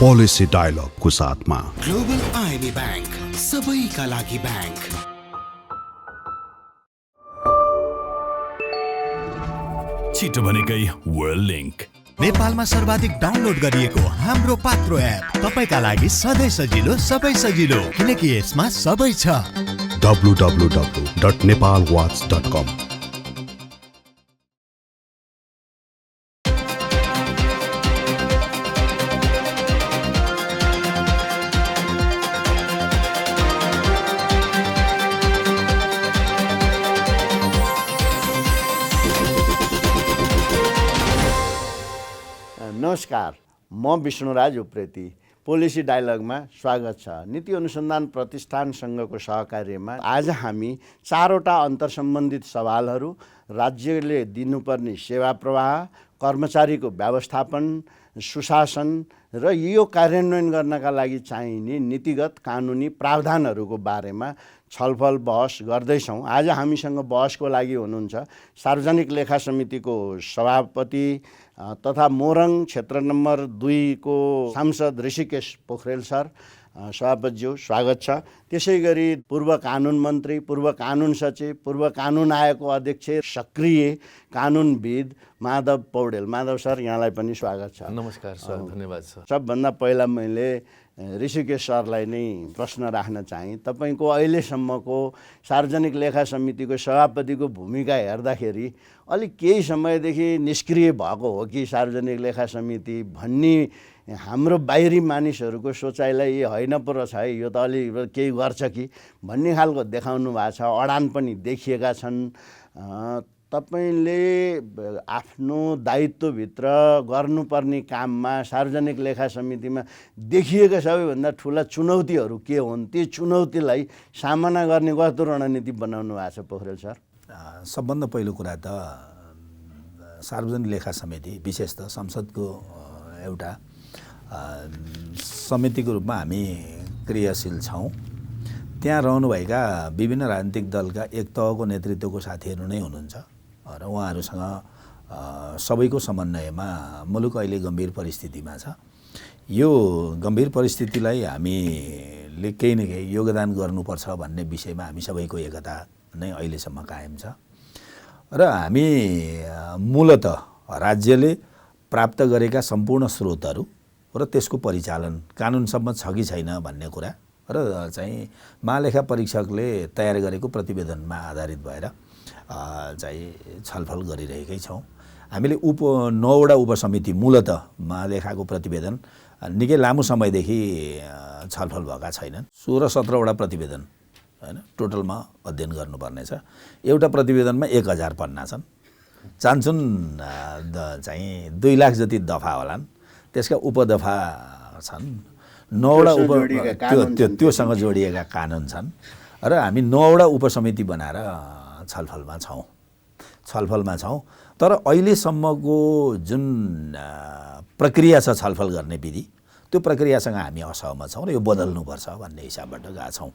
PolicyDialogue को साथमा global IME bank, सबैका लागि बैंक। छिटो भनेकै वर्ल्ड लिंक। नेपालमा सर्वाधिक डाउनलोड गरिएको हाम्रो पात्रो एप तपाईका लागि सधैँ सजिलो, सबै सजिलो, किनकि यसमा सबै छ। www.nepalwatch.com। नमस्कार, म विष्णुराज उप्रेती। पोलिसी डायलगमा स्वागत छ। नीति अनुसन्धान प्रतिष्ठानसँगको सहकार्यमा आज हामी चारवटा अन्तर्सम्बन्धित सवालहरू, राज्यले दिनुपर्ने सेवा प्रवाह, कर्मचारीको व्यवस्थापन, सुशासन र यो कार्यान्वयन गर्नका लागि चाहिने नीतिगत कानुनी प्रावधानहरूको बारेमा छलफल बहस गर्दैछौँ। आज हामीसँग बहसको लागि हुनुहुन्छ सार्वजनिक लेखा समितिको सभापति तथा मोरङ क्षेत्र नम्बर 2 को सांसद ऋषिकेश पोखरेल सर। सभापतिज्यू स्वागत छ। त्यसै गरी पूर्व कानुन मन्त्री, पूर्व कानुन सचिव, पूर्व कानुन आयोगको अध्यक्ष, सक्रिय कानुनविद माधव पौडेल। माधव सर, यहाँलाई पनि स्वागत छ। नमस्कार सर, धन्यवाद सर। सबभन्दा पहिला मैले ऋषिकेश सरलाई नै प्रश्न राख्न चाहेँ। तपाईँको अहिलेसम्मको सार्वजनिक लेखा समितिको सभापतिको भूमिका हेर्दाखेरि अलिक केही समयदेखि निष्क्रिय भएको हो कि सार्वजनिक लेखा समिति भन्ने हाम्रो बाहिरी मानिसहरूको सोचाइलाई होइन पो रहेछ है, यो त अलि केही गर्छ कि भन्ने खालको देखाउनु भएको छ। अडान पनि देखिएका छन्। तपाईँले आफ्नो दायित्वभित्र गर्नुपर्ने काममा सार्वजनिक लेखा समितिमा देखिएका सबैभन्दा ठुला चुनौतीहरू के हुन्? ती चुनौतीलाई सामना गर्ने कस्तो रणनीति बनाउनु भएको छ पोखरेल सर? सबभन्दा पहिलो कुरा त सार्वजनिक लेखा समिति, विशेष त संसदको एउटा समितिको रूपमा हामी क्रियाशील छौँ। त्यहाँ रहनुभएका विभिन्न राजनीतिक दलका एक तहको नेतृत्वको साथीहरू नै हुनुहुन्छ र उहाँहरूसँग सबैको समन्वयमा मुलुक अहिले गम्भीर परिस्थितिमा छ। यो गम्भीर परिस्थितिलाई हामीले केही न केही योगदान गर्नुपर्छ भन्ने विषयमा हामी सबैको एकता नै अहिलेसम्म कायम छ र हामी मूलत राज्यले प्राप्त गरेका सम्पूर्ण स्रोतहरू र त्यसको परिचालन कानुनसम्म छ कि छैन भन्ने कुरा र चाहिँ महालेखा परीक्षकले तयार गरेको प्रतिवेदनमा आधारित भएर चाहिँ छलफल गरिरहेकै छौँ। हामीले 9वटा उपसमिति, मूलत महालेखाको प्रतिवेदन निकै लामो समयदेखि छलफल भएका छैनन्। 16-17वटा प्रतिवेदन हैन टोटलमा अध्ययन गर्नुपर्नेछ। एउटा प्रतिवेदनमा 1000 पन्ना छन्। चाहन्छन् चाहिँ 2 लाख जति दफा होलान्। त्यसका उपदफा छन् 9वटा त्योसँग जोडिएका कानुन छन् र हामी 9वटा उपसमिति बनाएर छलफलमा छौँ। तर अहिलेसम्मको जुन प्रक्रिया छ छलफल गर्ने विधि, त्यो प्रक्रियासँग हामी असहमत छौँ र यो बदल्नुपर्छ भन्ने हिसाबबाट गएका छौँ।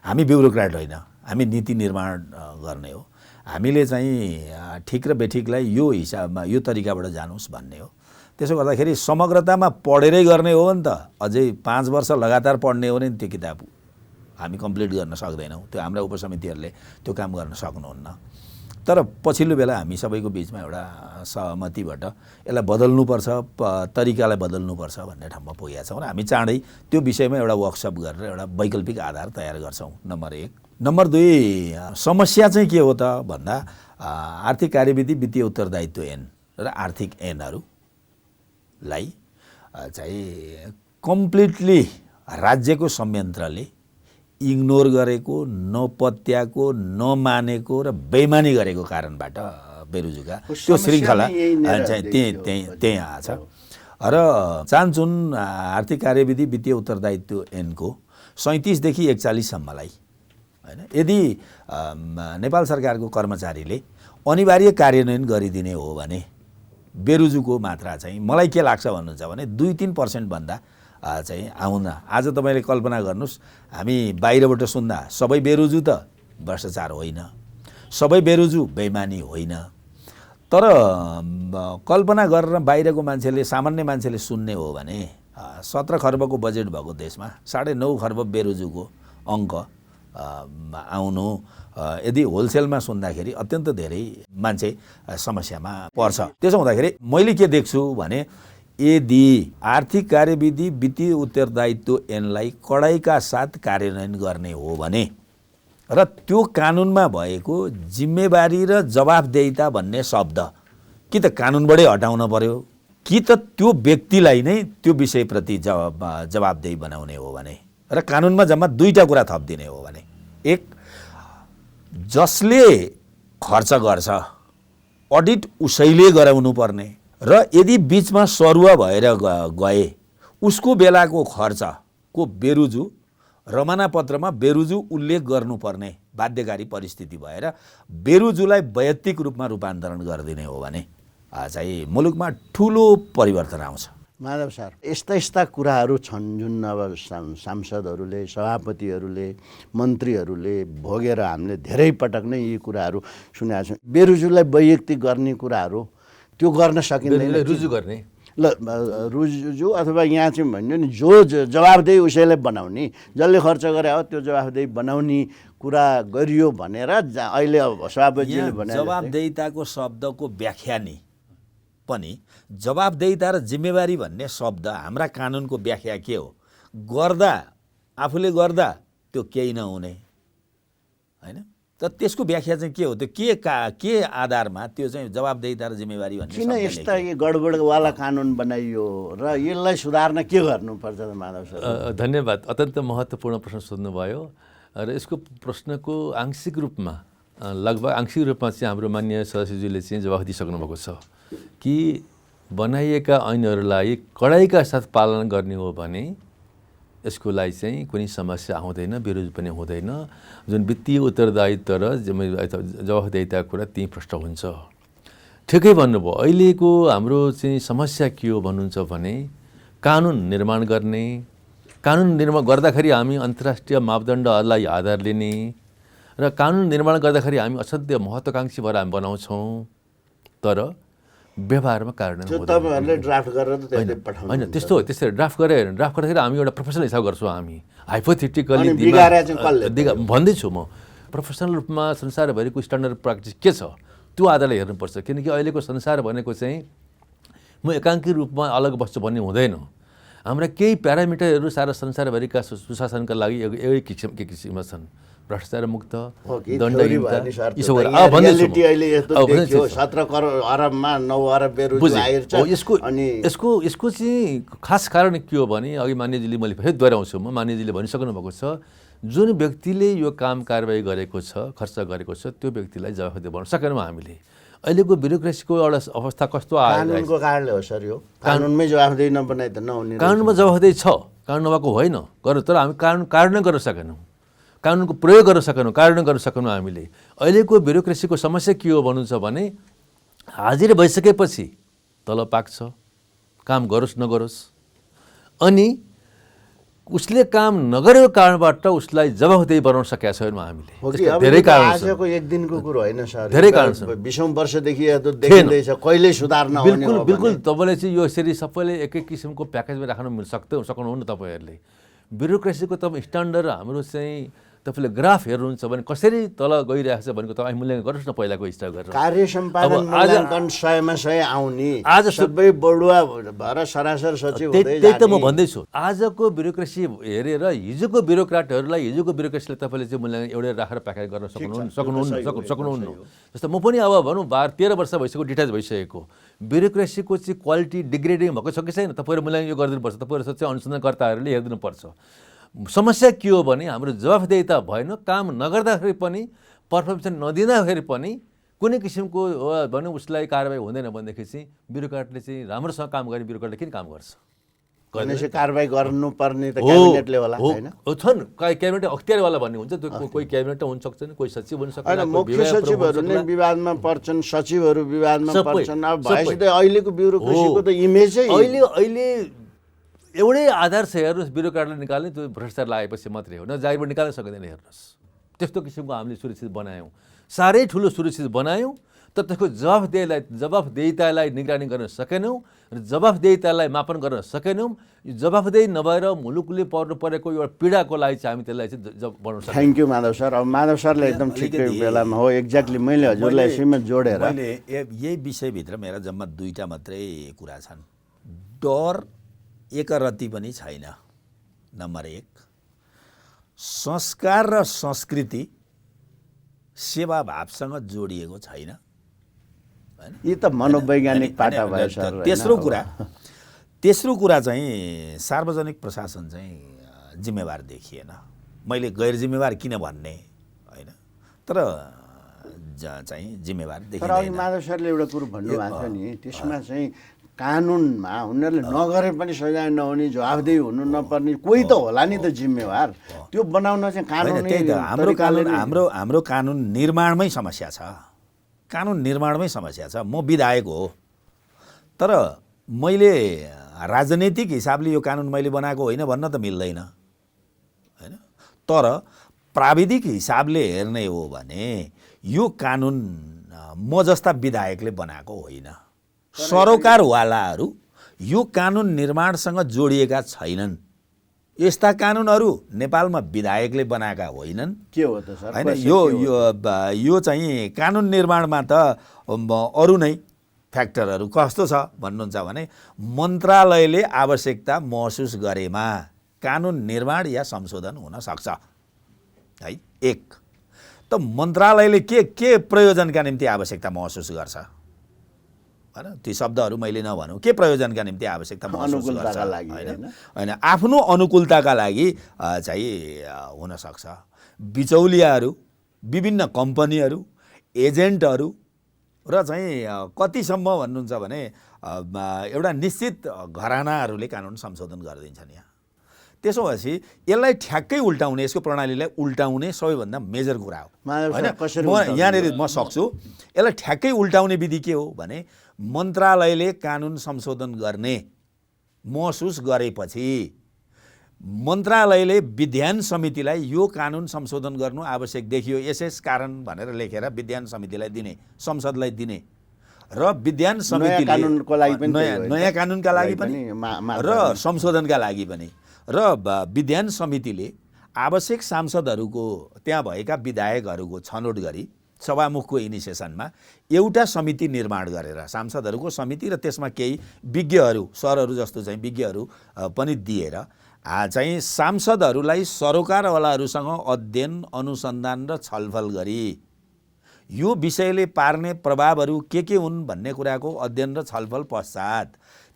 हामी ब्युरोक्राट होइन, हामी नीति निर्माण गर्ने हो। हामीले चाहिँ ठिक र बेठिकलाई यो हिसाबमा, यो तरिकाबाट जानुहोस् भन्ने हो। त्यसो गर्दाखेरि समग्रतामा पढेरै गर्ने हो भने त अझै 5 वर्ष लगातार पढ्ने हो भने त्यो किताब हामी कम्प्लिट गर्न सक्दैनौँ। त्यो हाम्रा उपसमितिहरूले त्यो काम गर्न सक्नुहुन्न। तर पछिल्लो बेला हामी सबैको बिचमा एउटा सहमतिबाट यसलाई बदल्नुपर्छ, तरिकालाई बदल्नुपर्छ भन्ने ठाउँमा पुगेका छौँ र हामी चाँडै त्यो विषयमा एउटा वर्कसप गरेर एउटा वैकल्पिक आधार तयार गर्छौँ। नम्बर 1। नम्बर 2, समस्या चाहिँ के हो त भन्दा आर्थिक कार्यविधि, वित्तीय उत्तरदायित्व ऐन र आर्थिक ऐनहरूलाई चाहिँ कम्प्लिटली राज्यको संयन्त्रले इग्नोर गरेको, नपत्याएको, नमानेको र बेइमानी गरेको कारणबाट बेरोजगार त्यो श्रृङ्खला चाहिँ त्यही आछ र चाहन्छन् आर्थिक कार्यविधि, वित्तीय उत्तरदायित्व ऐनको 37 देखि 41 सम्मलाई हैन यदि नेपाल सरकारको कर्मचारीले अनिवार्य कार्यान्वयन गरिदिने हो भने बेरोजुको मात्रा चाहिँ मलाई के लाग्छ भन्नुहुन्छ भने 2-3% भन्दा चाहिँ आउन। आज तपाईँले कल्पना गर्नुहोस्, हामी बाहिरबाट सुन्दा सबै बेरोजु त भ्रष्टाचार होइन, सबै बेरोजु बेइमानी होइन, तर कल्पना गरेर बाहिरको मान्छेले, सामान्य मान्छेले सुन्ने हो भने 17 खर्बको बजेट भएको देशमा 9.5 खर्ब बेरोजुको अङ्क आउनु यदि होलसेलमा सुन्दाखेरि अत्यन्त धेरै मान्छे समस्यामा पर्छ। त्यसो हुँदाखेरि मैले के देख्छु भने यदि आर्थिक कार्यविधि वित्तीय उत्तरदायित्व ऐनलाई कडाइका साथ कार्यान्वयन गर्ने हो भने र त्यो कानुनमा भएको जिम्मेवारी र जवाफदेहिता भन्ने शब्द कि त कानुनबाटै हटाउन पर्यो कि त त्यो व्यक्तिलाई नै त्यो विषयप्रति जवाफदेही बनाउने हो भने र कानुनमा जम्मा दुईटा कुरा थपिदिने हो भने, एक जसले खर्च गर्छ अडिट उसैले गराउनु पर्ने र यदि बीचमा सरुवा भएर गए उसको बेलाको खर्चको बेरुजु रमानापत्रमा बेरुजु उल्लेख गर्नुपर्ने बाध्यकारी परिस्थिति भएर बेरुजुलाई वैयक्तिक रूपमा रूपान्तरण गरिदिने हो भने चाहिँ मुलुकमा ठुलो परिवर्तन आउँछ। माधव सर, यस्ता कुराहरू छन् जुन अब सांसदहरूले, सभापतिहरूले, मन्त्रीहरूले भोगेर हामीले धेरै पटक नै यी कुराहरू सुनेका छौँ। बेरुजुलाई वैयक्तिक गर्ने कुराहरू त्यो गर्न सकिँदैन, रुजु गर्ने ल रुजु अथवा यहाँ चाहिँ भन्यो नि जो जवाफदेही उसैले बनाउने, जसले खर्च गरे हो त्यो जवाफदेही बनाउने कुरा गरियो भनेर अहिले सभापतिले भने जवाफदेहिताको शब्दको व्याख्या नि पनि जवाफदेहिता र जिम्मेवारी भन्ने शब्द हाम्रा कानुनको व्याख्या के हो? गर्दा आफूले गर्दा त्यो केही नहुने हैन, त त्यसको व्याख्या चाहिँ के हो? त्यो के आधारमा त्यो चाहिँ जवाफदेहिता र जिम्मेवारी भन्ने किन यस्ता गडबडवाला कानुन बनाइयो र यसलाई सुधार्न के गर्नुपर्छ त माधव सर? धन्यवाद, अत्यन्त महत्त्वपूर्ण प्रश्न सोध्नुभयो र यसको प्रश्नको आंशिक रूपमा लगभग आंशिक रूपमा चाहिँ हाम्रो माननीय सदस्यज्यूले चाहिँ जवाफ दिइसक्नु भएको छ कि बनाइएका ऐनहरूलाई कडाइका साथ पालन गर्ने हो भने यसको लागि चाहिँ कुनै समस्या आउँदैन, विरोध पनि हुँदैन। जुन वित्तीय उत्तरदायित्व र जवाफदेहिता कुरा त्यहीँ प्रष्ट हुन्छ। ठिकै भन्नुभयो, अहिलेको हाम्रो चाहिँ समस्या के हो भन्नुहुन्छ भने कानुन निर्माण गर्ने, कानुन निर्माण गर्दाखेरि हामी अन्तर्राष्ट्रिय मापदण्डहरूलाई आधार लिने र कानुन निर्माण गर्दाखेरि हामी असाध्य महत्त्वाकांक्षी भएर हामी बनाउँछौँ, तर व्यवहारमा कार्यान्वयन तपाईहरुले ड्राफ्ट गरेर त त्यसले पठाउनु हैन। त्यसरी ड्राफ्ट गर्दाखेरि हामी एउटा प्रोफेसनल हिसाब गर्छौँ। हामी हाइपोथेटिकली भन्दैछु म, प्रोफेसनल रूपमा संसारभरिको स्ट्यान्डर्ड प्र्याक्टिस के छ त्यो आधारले हेर्नुपर्छ। किनकि अहिलेको संसार भनेको चाहिँ म एकाङ्की रूपमा अलग बस्छु भन्ने हुँदैन। हाम्रा केही प्यारामिटरहरू सारा संसारभरिका सुशासनका लागि एउटै किसिममा छन्। भ्रष्टाचार मुक्त, दण्डहीनता, यसको चाहिँ खास कारण के हो भने अघि मान्यजीले मैले फेरि दोहोऱ्याउँछु म, मान्यजीले भनिसक्नु भएको छ जुन व्यक्तिले यो काम कारबाही गरेको छ, खर्च गरेको छ, त्यो व्यक्तिलाई जवाफदेही बनाउन सकेनौँ हामीले। अहिलेको ब्युरोक्रेसीको एउटा अवस्था कस्तो आयो? कानुनको कारणले हो सर, यो कानुनमै जवाफदेही नबनाइ त नहुने। कानुनमा जवाफदेही छ, कानुन नभएको होइन, तर हामी कार्यान्वयन गर्न सकेनौँ, कानुनको प्रयोग गर्न सकेनौँ, कार्यान्वयन गर्न सकेनौँ हामीले। अहिलेको ब्युरोक्रेसीको समस्या के हो भन्नुहुन्छ भने हाजिर भइसकेपछि तल पाक्छ, काम गरोस् नगरोस्, अनि उसले काम नगरेको कारणबाट उसलाई जवाफदेही बनाउन सकेका छैनौँ हामीले। धेरै कारण आजको एक दिनको कुरो होइन सर, धेरै कारण छ। 20औं वर्षदेखि यस्तो देखिँदैछ, कहिले सुधार नहुने हो। बिल्कुल तपाईँले चाहिँ यो यसरी सबैले एकै किसिमको प्याकेजमा राख्न सक्नुहुन्न। तपाईँहरूले ब्युरोक्रेसीको तपाईँ स्ट्यान्डर्ड हाम्रो चाहिँ तपाईँले ग्राफ हेर्नुहुन्छ भने कसरी तल गइरहेको छ भनेको तपाईँ मूल्याङ्कन गर्नुहोस् न पहिलाको स्टार्ट गरेर। कार्य सम्पादन मूल्याङ्कन 100मा 100 आउने, आज सबै बढुवा भएर सरासर सचिव हुँदै जाने। त्यही त म भन्दैछु, आजको ब्युरोक्रेसी हेरेर हिजोको ब्युरोक्राटहरूलाई, हिजोको ब्युरोक्रेसीलाई तपाईँले चाहिँ मूल्याङ्कन एउटै राखेर प्याकेज गर्न सक्नुहुन्न। जस्तो म पनि अब भनौँ 12-13 वर्ष भइसक्यो, डिटाच भइसकेको। ब्युरोक्रेसीको चाहिँ क्वालिटी डिग्रेडिङ भएको छ कि छैन तपाईँहरू मूल्याङ्कन यो गरिदिनुपर्छ, तपाईँहरू चाहिँ अनुसन्धानकर्ताहरूले हेरिदिनुपर्छ। समस्या के हो भने हाम्रो जवाफदेहिता भएन, काम नगर्दाखेरि पनि, पर्फर्मेन्स नदिँदाखेरि पनि कुनै किसिमको भनौँ उसलाई कारबाही हुँदैन भनेदेखि चाहिँ ब्युरोक्राटले चाहिँ राम्रोसँग काम गर्ने ब्युरोक्राटले किन काम गर्छ? कारबाही गर्नुपर्ने त क्याबिनेटले होला हैन? छन् क्याबिनेट अख्तियारवाला भन्ने हुन्छ, त्यो कोही क्याबिनेट हुन सक्छ, कोही सचिव हुन सक्छ, मुख्य सचिवहरू नै विवादमा पर्छन्, सचिवहरू विवादमा पर्छन्। अब भएपछि त अहिलेको ब्युरोक्रेसीको त इमेजै अहिले एउटै आधार छ, हेर्नुहोस् ब्युरोक्राटले निकाल्ने, त्यो भ्रष्टाचार लागेपछि मात्रै हो, न जागिरबाट निकाल्न सकिँदैन। हेर्नुहोस् त्यस्तो किसिमको हामीले सुरक्षित बनायौँ, साह्रै ठुलो सुरक्षित बनायौँ, तर त्यसको जवाफदेहितालाई निगरानी गर्न सकेनौँ। र जवाफदेहितालाई मापन गर्न सकेनौँ। यो जवाफदेही नभएर मुलुकले पर्नु परेको एउटा पीडाको लागि चाहिँ हामी त्यसलाई चाहिँ बनाउन सक्छौँ। Thank you Madhav sir. अब माधव सरले एकदम ठिकै बेलामा हो एक्ज्याक्टली मैले हजुरलाई यसैमा जोडेर मैले यही विषयभित्र मेरा जम्मा 2टा मात्रै कुरा छन्। डर एकरत्ती पनि छैन। नम्बर 1, संस्कार र संस्कृति सेवाभावसँग जोडिएको छैन। यी त मनोवैज्ञानिक पाटा भयो सर। तेस्रो कुरा चाहिँ सार्वजनिक प्रशासन चाहिँ जिम्मेवार देखिएन। मैले गैर जिम्मेवार किन भन्ने होइन, तर चाहिँ जिम्मेवार देखिँदैन। तर अघि माधव सरले एउटा कुरो भन्नुभएको छ नि, त्यसमा चाहिँ कानुनमा उनीहरूले नगरे पनि सजाय नहुने, जवाफदेही हुनु नपर्ने कोही त होला नि त जिम्मेवार। त्यो बनाउन चाहिँ कानुन हाम्रो कानुन निर्माणमै समस्या छ। कानुन निर्माणमै समस्या छ। म विधायक हो, तर मैले राजनैतिक हिसाबले यो कानुन मैले बनाएको होइन भन्न त मिल्दैन होइन। तर प्राविधिक हिसाबले हेर्ने हो भने यो कानुन म जस्ता विधायकले बनाएको होइन। सरोकारवालाहरू यो कानुन निर्माणसँग जोडिएका छैनन्। यस्ता कानुनहरू नेपालमा विधायकले बनाएका होइनन्। के हो त सर? होइन, यो चाहिँ कानुन निर्माणमा त अरू नै फ्याक्टरहरू कस्तो छ भन्नुहुन्छ भने मन्त्रालयले आवश्यकता महसुस गरेमा कानुन निर्माण या संशोधन हुन सक्छ है। 1 त मन्त्रालयले के प्रयोजनका निम्ति आवश्यकता महसुस गर्छ हैन, ती शब्दहरू मैले नभनौँ। के प्रयोजनका निम्ति आवश्यकता महसुस गर्छ होइन, आफ्नो अनुकूलताका लागि चाहिँ हुन सक्छ। बिचौलियाहरू, विभिन्न कम्पनीहरू, एजेन्टहरू र चाहिँ कतिसम्म भन्नुहुन्छ भने एउटा निश्चित घरानाहरूले कानुन संशोधन गरिदिन्छन्। यहाँ त्यसो भएपछि यसलाई ठ्याक्कै उल्टाउने, यसको प्रणालीलाई उल्टाउने सबैभन्दा मेजर कुरा हो होइन। यहाँनिर म सक्छु। यसलाई ठ्याक्कै उल्टाउने विधि के हो भने मन्त्रालयले कानुन संशोधन गर्ने महसुस गरेपछि मन्त्रालयले विधान समितिलाई यो कानुन संशोधन गर्नु आवश्यक देखियो यसै कारण भनेर लेखेर विधान समितिलाई दिने, संसदलाई दिने र विधान समितिले नयाँ कानुनका लागि पनि र संशोधनका लागि पनि र विधान समितिले आवश्यक सांसदहरूको त्यहाँ भएका विधायकहरूको छनौट गरी सभामुखको इनिसिएसनमा एउटा समिति निर्माण गरेर सांसदहरूको समिति र त्यसमा केही विज्ञहरू, सरहरू जस्तो चाहिँ विज्ञहरू पनि दिएर चाहिँ सांसदहरूलाई सरोकारवालाहरूसँग अध्ययन, अनुसन्धान र छलफल गरी यो विषयले पार्ने प्रभावहरू के हुन् भन्ने कुराको अध्ययन र छलफल पश्चात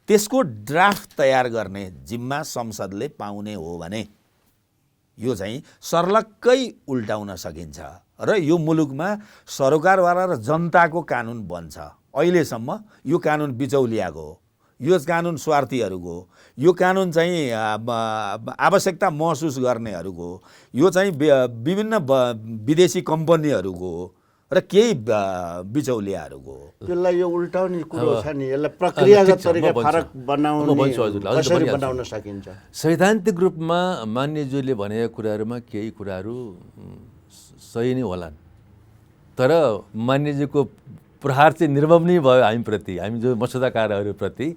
त्यसको ड्राफ्ट तयार गर्ने जिम्मा संसदले पाउने हो भने यो चाहिँ सर्लक्कै उल्टाउन सकिन्छ र यो मुलुकमा सरोकारवाला र जनताको कानुन बन्छ। अहिलेसम्म यो कानुन बिचौलियाको हो, यो कानुन स्वार्थीहरूको, यो कानुन चाहिँ आवश्यकता महसुस गर्नेहरूको, यो चाहिँ विभिन्न विदेशी कम्पनीहरूको र केही बिचौलियाहरूको। त्यसलाई यो उल्टाउने कुरो छ नि, यसलाई प्रक्रियागत तरिका फरक कसरी बनाउन सकिन्छ? सैद्धान्तिक रूपमा मान्यज्यूले भनेका कुराहरूमा केही कुराहरू सही नै होलान्, तर मान्यज्यूको प्रहार चाहिँ निर्मम नै भयो हामीप्रति, हामी जो मसौदाकारहरूप्रति।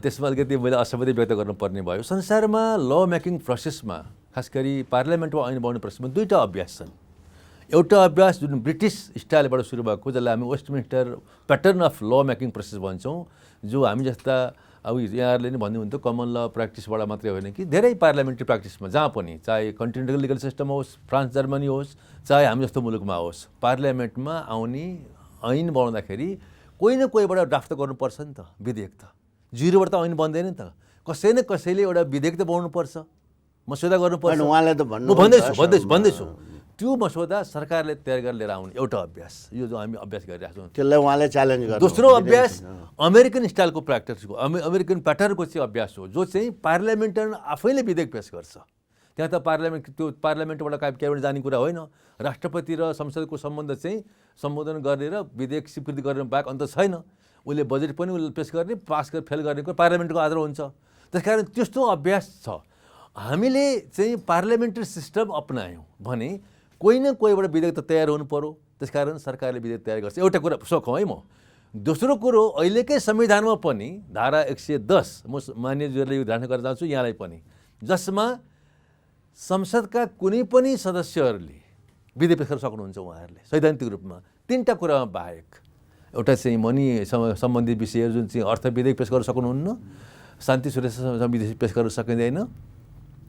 त्यसमा अलिकति मैले असहमति व्यक्त गर्नुपर्ने भयो। संसारमा ल मेकिङ प्रोसेसमा, खास गरी पार्लियामेन्टमा ऐन बनाउने प्रोसेसमा 2टा अभ्यास छन्। एउटा अभ्यास जुन ब्रिटिस स्टाइलबाट सुरु भएको, जसलाई हामी वेस्टमिन्स्टर प्याटर्न अफ ल मेकिङ प्रोसेस भन्छौँ, जो हामी जस्ता अब यहाँहरूले नि भन्नुहुन्थ्यो कमन ल प्र्याक्टिसबाट मात्रै होइन कि धेरै पार्लियामेन्ट्री प्र्याक्टिसमा जहाँ पनि, चाहे कन्टिनेन्टल लिगल सिस्टम होस्, फ्रान्स जर्मनी होस्, चाहे हामी जस्तो मुलुकमा होस्, पार्लियामेन्टमा आउने ऐन बनाउँदाखेरि कोही न कोहीबाट ड्राफ्ट त गर्नुपर्छ नि त। विधेयक त जिरोबाट त ऐन बन्दैन नि त। कसै न कसैले एउटा विधेयक त बनाउनुपर्छ, मसौदा गर्नुपर्छ। उहाँले त भन्दैछु त्यो मसौदा सरकारले तयार गरेर लिएर आउने एउटा अभ्यास, यो जो हामी अभ्यास गरिरहेको छौँ, त्यसलाई उहाँले च्यालेन्ज गर्नु। दोस्रो अभ्यास अमेरिकन स्टाइलको प्र्याक्टिसको, अमेरिकन प्याटर्नको चाहिँ अभ्यास हो, जो चाहिँ पार्लियामेन्टमा आफैले विधेयक पेश गर्छ। त्यहाँ त पार्लियामेन्टबाट क्याबिनेट जाने कुरा होइन, राष्ट्रपति र संसदको सम्बन्ध चाहिँ सम्बोधन गर्ने र विधेयक स्वीकृति गर्ने बाहेक अन्त छैन। उसले बजेट पनि उसले पेश गर्ने, पास गरेर फेल गर्ने कुरा पार्लियामेन्टको आधार हुन्छ। त्यसकारण त्यस्तो अभ्यास छ। हामीले चाहिँ पार्लियामेन्ट्री सिस्टम अपनायौँ भने कोही न कोहीबाट विधेयक त तयार हुनु पर्यो। त्यसकारण सरकारले विधेयक तयार गर्छ। एउटा कुरा सोखौँ है, म दोस्रो कुरो अहिलेकै संविधानमा पनि धारा 110 म मान्यज्यूहरूले यो ध्यान गर्न चाहन्छु यहाँलाई पनि, जसमा संसदका कुनै पनि सदस्यहरूले विधेयक पेश गर्न सक्नुहुन्छ उहाँहरूले सैद्धान्तिक रूपमा। तीनटा कुरामा बाहेक एउटा चाहिँ मनी सम्बन्धित विषयहरू जुन चाहिँ अर्थ विधेयक पेश गर्न सक्नुहुन्न, शान्ति सुरक्षा विधेयक पेश गर्न सकिँदैन,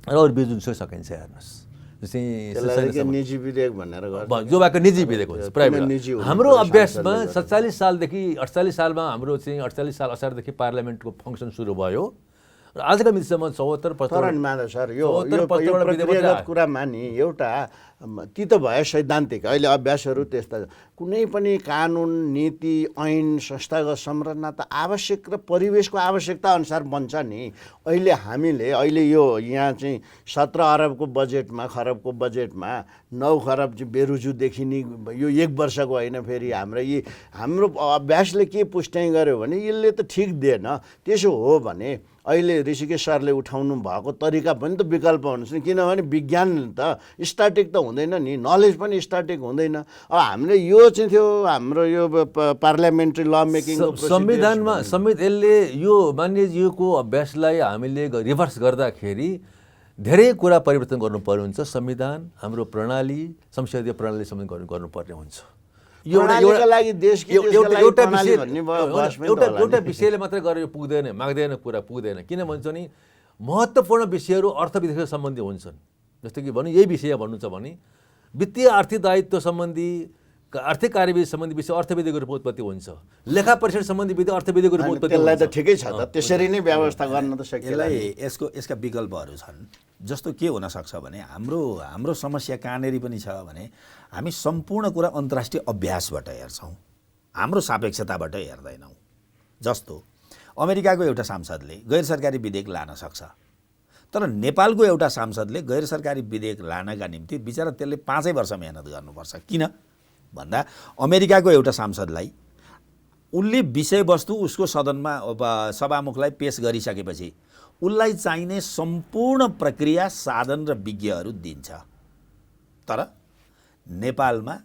र अरू जुनसुकै सकिन्छ। हेर्नुहोस् निजी विधेयक भनेर जो भएको निजी विधेयक हुन्छ प्राइभेट। हाम्रो अभ्यासमा 47 सालदेखि 48 सालमा हाम्रो चाहिँ 48 साल असारदेखि पार्लियामेन्टको फङ्सन सुरु भयो र आजका मितिसम्म 74 माधव सर यो प्रक्रियागत कुरामा नि एउटा ती त भयो सैद्धान्तिक। अहिले अभ्यासहरू त्यस्ता कुनै पनि कानुन नीति ऐन संस्थागत संरचना त आवश्यक र परिवेशको आवश्यकता अनुसार बन्छ नि। अहिले यो यहाँ चाहिँ 17 अरबको बजेटमा खरबको बजेटमा 9 खरब चाहिँ बेरुजु देखिने यो 1 वर्षको होइन। फेरि हाम्रो अभ्यासले के पुष्टि गर्यो भने यसले त ठिक दिएन। त्यसो हो भने अहिले ऋषिकेश सरले उठाउनु भएको तरिका पनि त विकल्प हुनुहोस् नि, किनभने विज्ञान त स्ट्याटिक त हुँदैन नि, नलेज पनि स्ट्याटिक हुँदैन। अब हामीले यो चाहिँ थियो हाम्रो यो पार्लियामेन्ट्री ल मेकिङको संविधानमा यसले यो मान्यज्यूको अभ्यासलाई हामीले रिभर्स गर्दाखेरि धेरै कुरा परिवर्तन गर्नुपर्ने हुन्छ। संविधान हाम्रो प्रणाली संसदीय प्रणालीसम्म गर्नुपर्ने हुन्छ। एउटा विषयले मात्रै गरेर पुग्दैन, माग्दैन, कुरा पुग्दैन। किन भन्छ नि महत्त्वपूर्ण विषयहरू अर्थविधेयक सम्बन्धी हुन्छन्। जस्तो कि भन्नु यही विषय भन्नु छ भने वित्तीय आर्थिक दायित्व सम्बन्धी आर्थिक कार्यविधि सम्बन्धी विषय अर्थविधिको रूपमा उत्पत्ति हुन्छ। लेखा परीक्षण सम्बन्धी विधि अर्थविधिको रूपमा उत्पत्ति हुन्छ। त्यसलाई त ठिकै छ त, त्यसरी नै व्यवस्था गर्न त सकिएला। यसका विकल्पहरू छन्। जस्तो के हुनसक्छ भने हाम्रो समस्या कहाँनेरि पनि छ भने हामी सम्पूर्ण कुरा अन्तर्राष्ट्रिय अभ्यासबाट हेर्छौँ, हाम्रो सापेक्षताबाट हेर्दैनौँ। जस्तो अमेरिकाको एउटा सांसदले गैर सरकारी विधेयक लान सक्छ, तर नेपालको एउटा सांसदले गैर सरकारी विधेयक लानका निम्ति बिचरा त्यसले 5 वर्ष मेहनत गर्नुपर्छ। किन भन्दा अमेरिकाको एउटा सांसदलाई उनले विषयवस्तु उसको सदनमा सभामुखलाई पेश गरिसकेपछि उसलाई चाहिने सम्पूर्ण प्रक्रिया साधन र विज्ञहरू दिन्छ। तर नेपालमा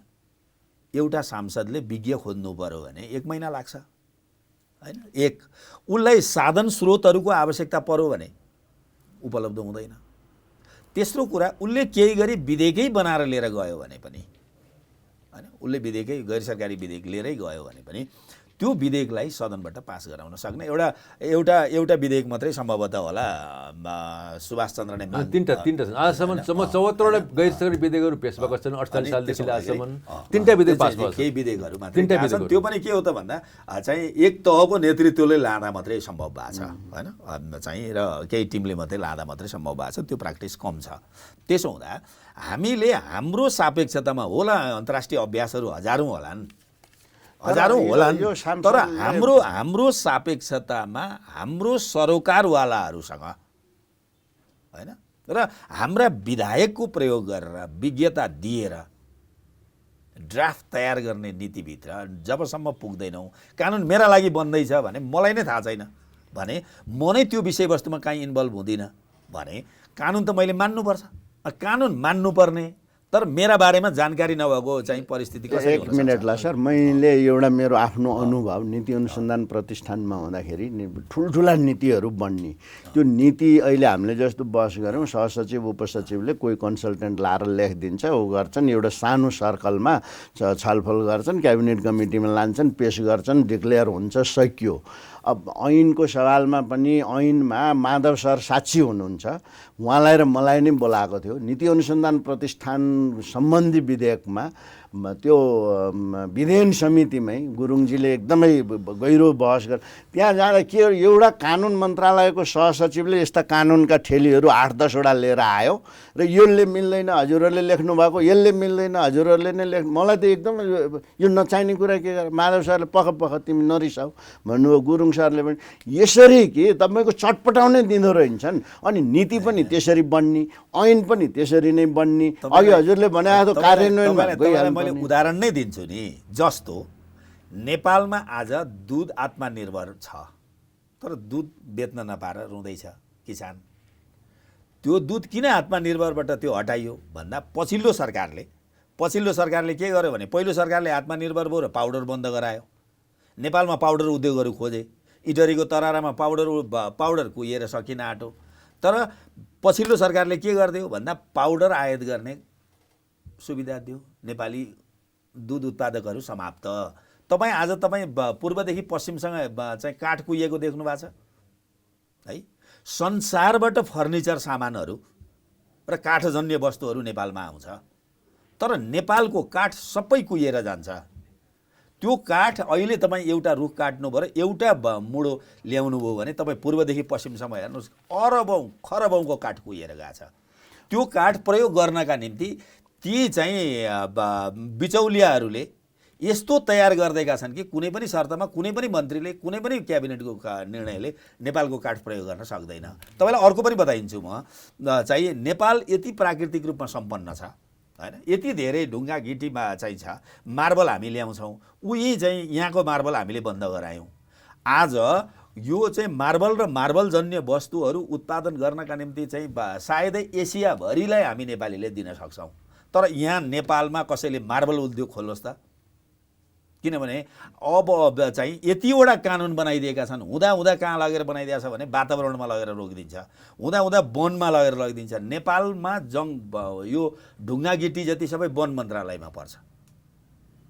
एउटा सांसदले विज्ञ खोज्नु पर्यो भने 1 महिना लाग्छ हैन। उसलाई साधन स्रोतहरूको आवश्यकता पर्यो भने उपलब्ध हुँदैन। तेस्रो कुरा उसले केही गरी विधेयकै बनाएर लिएर गयो भने पनि हैन, उसले विधेयकै गैर सरकारी विधेयक लिएरै गयो भने पनि त्यो विधेयकलाई सदनबाट पास गराउन सक्ने एउटा विधेयक मात्रै सम्भवतः होला सुभाष चन्द्र नेमाङ। तीनटा आजसम्म 74वटा गैर सरकारी विधेयकहरू पेश भएको छन् 48 सालदेखि आजसम्म। 3टा विधेयक पास भएको छ। केही विधेयकहरू मात्रै त्यो पनि के हो त भन्दा चाहिँ एक तहको नेतृत्वले लाँदा मात्रै सम्भव भएको छ हैन, चाहिँ र केही टिमले मात्रै लाँदा मात्रै सम्भव भएको छ। त्यो प्र्याक्टिस कम छ। त्यसो हुँदा हामीले हाम्रो सापेक्षतामा होला अन्तर्राष्ट्रिय अभ्यासहरू हजारौँ होलान्, तर हाम्रो सापेक्षतामा हाम्रो सरोकारवालाहरूसँग हैन र हाम्रा विधायकको प्रयोग गरेर विज्ञता दिएर ड्राफ्ट तयार गर्ने नीतिभित्र जबसम्म पुग्दैनौँ, कानुन मेरा लागि बन्दैछ भने मलाई नै थाहा छैन भने म नै त्यो विषयवस्तुमा काहीँ इन्भल्भ हुँदिनँ भने कानुन त मैले मान्नुपर्छ। कानुन मान्नुपर्ने तर मेरा बारेमा जानकारी नभएको चाहिँ परिस्थिति कसरी हुन्छ? 1 मिनटला सर, मैले एउटा मेरो आफ्नो अनुभव नीति अनुसन्धान प्रतिष्ठानमा हुँदाखेरि ठुल्ठुला नीतिहरू बन्ने, त्यो नीति अहिले हामीले जस्तो बहस गऱ्यौँ सहसचिव उपसचिवले कोही कन्सल्टेन्ट लाएर लेखिदिन्छ, ऊ गर्छन्, एउटा सानो सर्कलमा छलफल गर्छन्, क्याबिनेट कमिटीमा लान्छन्, पेश गर्छन्, डिक्लेयर हुन्छ, सकियो। अब ऐनको सवालमा पनि ऐनमा माधव सर साक्षी हुनुहुन्छ, उहाँलाई र मलाई नै बोलाएको थियो। नीति अनुसन्धान प्रतिष्ठान सम्बन्धी विधेयकमा त्यो विधेयन समितिमै गुरुङजीले एकदमै गहिरो बहस गरे। त्यहाँ जाँदा के एउटा कानुन मन्त्रालयको सहसचिवले यस्ता कानुनका ठेलीहरू 8-10वटा लिएर आयो र यसले मिल्दैन हजुरहरूले लेख्नु भएको, यसले मिल्दैन हजुरहरूले नै लेख्नु। मलाई त एकदम यो नचाहिने कुरा के गर। माधव सरले पख तिमी नरिसाऊ भन्नुभयो, गुरुङ सरले पनि यसरी कि तपाईँको चटपटाउनै दिँदो रहन्छन्। अनि नीति पनि त्यसरी बन्ने, ऐन पनि त्यसरी नै बन्ने। अघि हजुरले भनेको कार्यान्वयनमा गइहाल्नु। मैले उदाहरण नै दिन्छु नि। जस्तो नेपालमा आज दुध आत्मनिर्भर छ, तर दुध बेच्न नपाएर रुँदैछ किसान। त्यो दुध किन आत्मनिर्भरबाट त्यो हटाइयो भन्दा पछिल्लो सरकारले के गर्यो भने पहिलो सरकारले आत्मनिर्भर भयो र पाउडर बन्द गरायो। नेपालमा पाउडर उद्योगहरू खोजे, इटरीको तरारामा पाउडर कुहिएर सकिन आँटो। तर पछिल्लो सरकारले के गरिदियो भन्दा पाउडर आयात गर्ने सुविधा दियो। नेपाली दुध उत्पादकहरू समाप्त। आज पूर्वदेखि पश्चिमसँग चाहिँ काठ कुहिएको देख्नु भएको छ है। संसारबाट फर्निचर सामानहरू र काठजन्य वस्तुहरू नेपालमा आउँछ, तर नेपालको काठ सबै कुहिएर जान्छ। त्यो काठ अहिले एउटा रुख काट्नुभयो र एउटा मुडो ल्याउनु भयो भने पूर्वदेखि पश्चिमसम्म हेर्नुहोस् अरबौँ खरबौँको काठ कुहिएर गएको छ। त्यो काठ प्रयोग गर्नका निम्ति ती चाहिँ बिचौलियाहरूले यस्तो तयार गर्दैका छन् कि कुनै पनि शर्तमा कुनै पनि मन्त्रीले कुनै पनि क्याबिनेटको निर्णयले नेपालको काठ प्रयोग गर्न सक्दैन। तपाईँलाई अर्को पनि बताइदिन्छु म चाहिँ नेपाल यति प्राकृतिक रूपमा सम्पन्न छ हैन, यति धेरै ढुङ्गा गिटीमा चाहिँ छ, मार्बल हामी ल्याउँछौँ, उही चाहिँ यहाँको मार्बल हामीले बन्द गरायौँ। आज यो चाहिँ मार्बल र मार्बलजन्य वस्तुहरू उत्पादन गर्नका निम्ति चाहिँ सायदै एसियाभरिलाई हामी नेपालीले दिन सक्छौँ। तर यहाँ नेपालमा कसैले मार्बल उद्योग खोल्नुहोस् त, किनभने अब चाहिँ यतिवटा कानुन बनाइदिएका छन्। हुँदा कहाँ लगेर बनाइदिएको छ भने वातावरणमा लगेर रोकिदिन्छ, हुँदा वनमा लगेर लगिदिन्छ। नेपालमा यो ढुङ्गा गिटी जति सबै वन मन्त्रालयमा पर्छ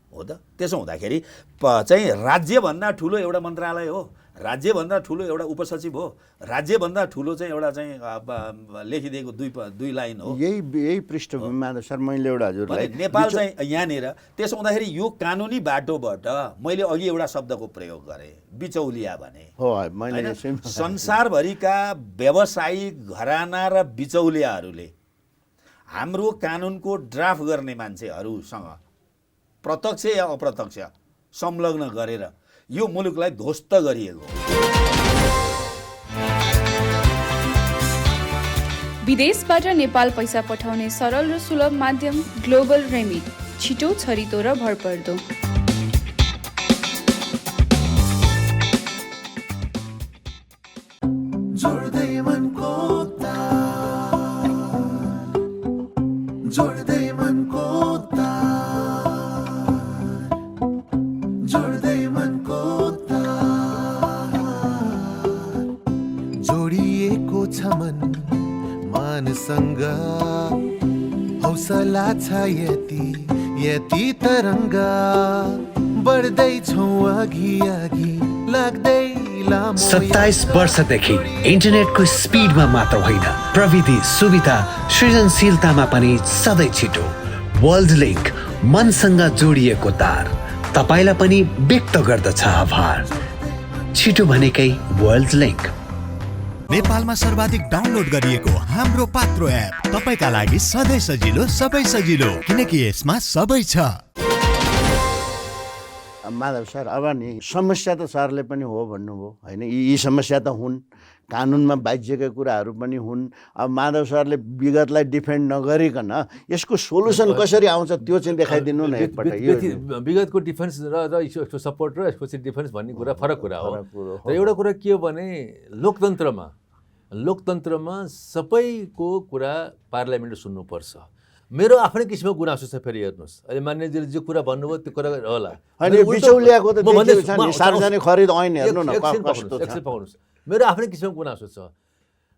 हो त। त्यसो हुँदाखेरि चाहिँ राज्यभन्दा ठुलो एउटा मन्त्रालय हो, राज्यभन्दा ठुलो एउटा उपसचिव हो, राज्यभन्दा ठुलो चाहिँ एउटा चाहिँ लेखिदिएको दुई लाइन हो। यही पृष्ठभूमिमा सर मैले एउटा हजुरलाई नेपाल चाहिँ यहाँनिर। त्यसो हुँदाखेरि यो कानुनी बाटोबाट मैले अघि एउटा शब्दको प्रयोग गरेँ, बिचौलिया भने हो। मैले संसारभरिका व्यवसायिक घराना र बिचौलियाहरूले हाम्रो कानुनको ड्राफ्ट गर्ने मान्छेहरूसँग प्रत्यक्ष या अप्रत्यक्ष संलग्न गरेर यो मुलुकलाई ध्वस्त गरिएको। विदेशबाट नेपाल पैसा पठाउने सरल र सुलभ माध्यम ग्लोबल रेमिट, छिटो, छरितो र भरपर्दो। मानसँग हौसला छ यति तरङ्ग, बढ्दैछौँ अघि लाग्दै लामो। 27 वर्षदेखि इन्टरनेटको स्पिडमा मात्र होइन, प्रविधि सुविधा सृजनशीलतामा पनि सधैँ छिटो। वर्ल्ड लिङ्क, मनसँग जोडिएको तार, तपाईँलाई पनि व्यक्त गर्दछ आभार। छिटो भनेकै वर्ल्ड लिङ्क। नेपालमा सर्वाधिक डाउनलोड गरिएको हाम्रो पात्रो एप तपाईका लागि सधैँ सजिलो, सबै सजिलो, किनकि यसमा सबै छ। माधव सर, अब नि समस्या त सरले पनि हो भन्नुभयो होइन, यी समस्या त हुन्, कानुनमा बाँझिएका कुराहरू पनि हुन्। अब माधव सरले विगतलाई डिफेन्ड नगरिकन यसको सोलुसन कसरी आउँछ त्यो चाहिँ देखाइदिनु न एकपल्ट। विगतको डिफेन्स र यसको सपोर्ट र यसको चाहिँ डिफेन्स भन्ने कुरा फरक कुरा हो। र एउटा कुरा के हो भने लोकतन्त्रमा सबैको कुरा पार्लियामेन्टले सुन्नुपर्छ। मेरो आफ्नै किसिमको गुनासो छ। फेरि हेर्नुहोस्, अहिले मान्यजीले जे कुरा भन्नुभयो त्यो कुरा होला। बिचौलियाको त सार्वजनिक खरिद ऐन हेर्नु न कस्तो छ। मेरो आफ्नै किसिमको गुनासो छ।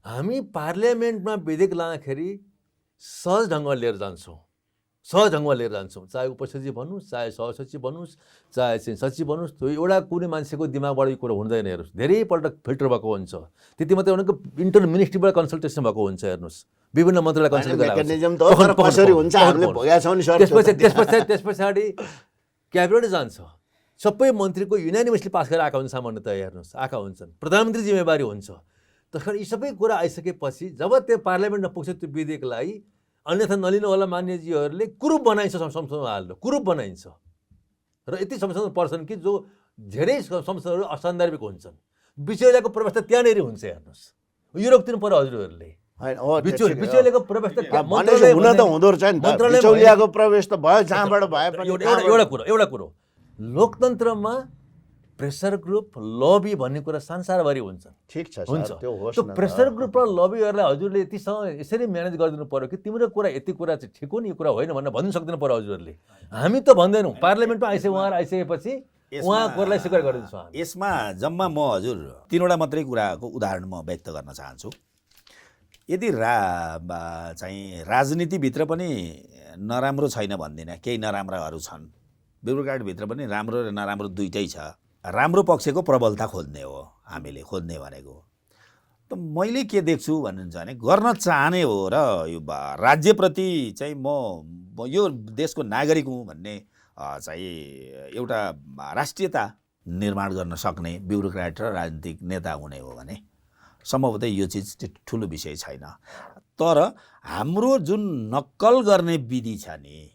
हामी पार्लियामेन्टमा विधेयक लाँदाखेरि सहज ढङ्गमा लिएर जान्छौँ, चाहे उपसचिव भन्नुहोस्, चाहे सहसचिव भन्नुहोस्, चाहे चाहिँ सचिव भन्नुहोस्। त्यो एउटा कुनै मान्छेको दिमागबाट यो कुरो हुँदैन। हेर्नुहोस्, धेरैपल्ट फिल्टर भएको हुन्छ। त्यति मात्रै भनेको इन्टर मिनिस्ट्रीबाट कन्सल्टेसन भएको हुन्छ। हेर्नुहोस्, विभिन्न मन्त्रीलाई कन्सल्ट त्यस पछाडि क्याबिनेट जान्छ, सबै मन्त्रीको युनानिमसली पास गरेर आएका हुन्छन्। सामान्यतया हेर्नुहोस् आएका हुन्छन्, प्रधानमन्त्री जिम्मेवारी हुन्छ। त्यस कारण यी सबै कुरा आइसकेपछि जब त्यो पार्लियामेन्टमा पुग्छ त्यो विधेयकलाई, अन्यथा नलिनु होला मान्यजीहरूले कुरूप बनाइन्छ, संसदमा हाल्नु कुरूप बनाइन्छ। र यति संसदमा पर्छन् कि जो धेरै संसदहरू असान्दर्भिक हुन्छन्। बिचौलियाको प्रवेश त त्यहाँनिर हुन्छ। हेर्नुहोस्, यो रोक्दिनु पर्यो हजुरहरूले। बिचौलियाको प्रवेश त हुन त हुँदो रहेछ नि, बिचौलियाको प्रवेश त भयो जहाँबाट भए पनि। एउटा कुरो लोकतन्त्रमा प्रेसर ग्रुप, लबी भन्ने कुरा संसारभरि हुन्छन्। ठिक छ, हुन्छ। त्यो प्रेसर ग्रुप र लबीहरूलाई हजुरले यतिसँग यसरी म्यानेज गरिदिनु पर्यो कि तिम्रो कुरा यति कुरा चाहिँ ठिक हो नि, यो कुरा होइन भनेर भन्नु सक्दैन पर्यो हजुरहरूले। हामी त भन्दैनौँ। पार्लियामेन्टमा उहाँहरू आइसकेपछि उहाँहरूलाई स्वीकार गरिदिन्छौँ हामी। यसमा जम्मा म हजुर 3वटा मात्रै कुराको उदाहरण म व्यक्त गर्न चाहन्छु। यदि चाहिँ राजनीतिभित्र पनि नराम्रो छैन भन्दिनँ, केही नराम्राहरू छन्। ब्युरोक्रेटभित्र पनि राम्रो र नराम्रो दुइटै छ। राम्रो पक्षको प्रबलता खोज्ने हो हामीले खोज्ने भनेको। त मैले के देख्छु भन्नुहुन्छ भने गर्न चाहने हो र यो राज्यप्रति चाहिँ म यो देशको नागरिक हुँ भन्ने चाहिँ एउटा राष्ट्रियता निर्माण गर्न सक्ने ब्युरोक्रेट र राजनीतिक नेता हुने हो भने सम्भवतः यो चिज ठुलो विषय छैन। तर हाम्रो जुन नक्कल गर्ने विधि छ नि,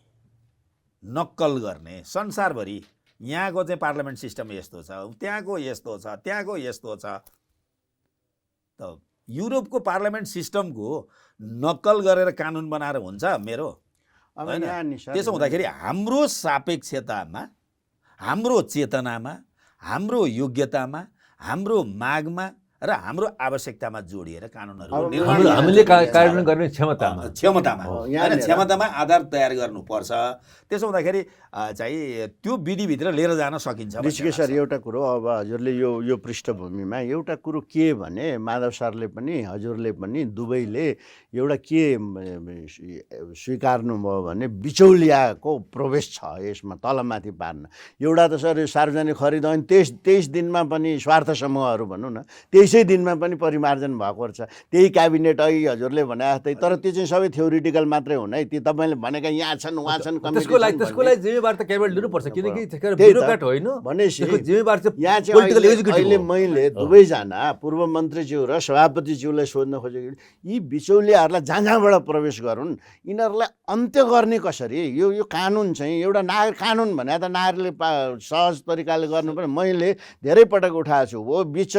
नक्कल गर्ने संसारभरि, यहाँको चाहिँ पार्लियामेन्ट सिस्टम यस्तो छ, त्यहाँको यस्तो छ, त्यहाँको यस्तो छ, त युरोपको पार्लियामेन्ट सिस्टमको नक्कल गरेर कानुन बनाएर हुन्छ मेरो? त्यसो हुँदाखेरि हाम्रो सापेक्षतामा, हाम्रो चेतनामा, हाम्रो योग्यतामा, हाम्रो मागमा र हाम्रो आवश्यकतामा जोडिएर कानुनहरू हामीले कार्यान्वयन गर्ने क्षमतामा आधार तयार गर्नुपर्छ। त्यसो हुँदाखेरि चाहिँ त्यो विधिभित्र लिएर जान सकिन्छ। ऋषिकेश सर, एउटा कुरो अब हजुरले यो पृष्ठभूमिमा एउटा कुरो के भने माधव सरले पनि हजुरले पनि दुवैले एउटा के स्वीकार्नुभयो भने बिचौलियाको प्रवेश छ यसमा तलमाथि पार्न। एउटा त सर सार्वजनिक खरिद ऐन 23 दिनमा पनि स्वार्थ समूहहरू भनौँ न 23 दिनमा पनि परिमार्जन भएको रहेछ। त्यही क्याबिनेट अघि हजुरले भने जस्तै, तर त्यो चाहिँ सबै थ्योरिटिकल मात्रै हुन् है। त्यो तपाईँले भनेका यहाँ छन् उहाँ छन्, त्यसको लागि जिम्मेवार त क्याबिनेट लिनुपर्छ, किनकि ब्युरोक्रेट होइन भनेपछि जिम्मेवार चाहिँ यहाँ चाहिँ अहिले मैले दुवैजना पूर्व मन्त्रीज्यू र सभापतिज्यूलाई सोध्न खोजेको यी बिचौलियाहरूलाई जहाँ जहाँबाट प्रवेश गरून्, यिनीहरूलाई अन्त्य गर्ने कसरी? यो कानुन चाहिँ एउटा कानुन भने त नागरिकले सहज तरिकाले गर्नुपर्ने। मैले धेरै पटक उठाएको छु, हो बिच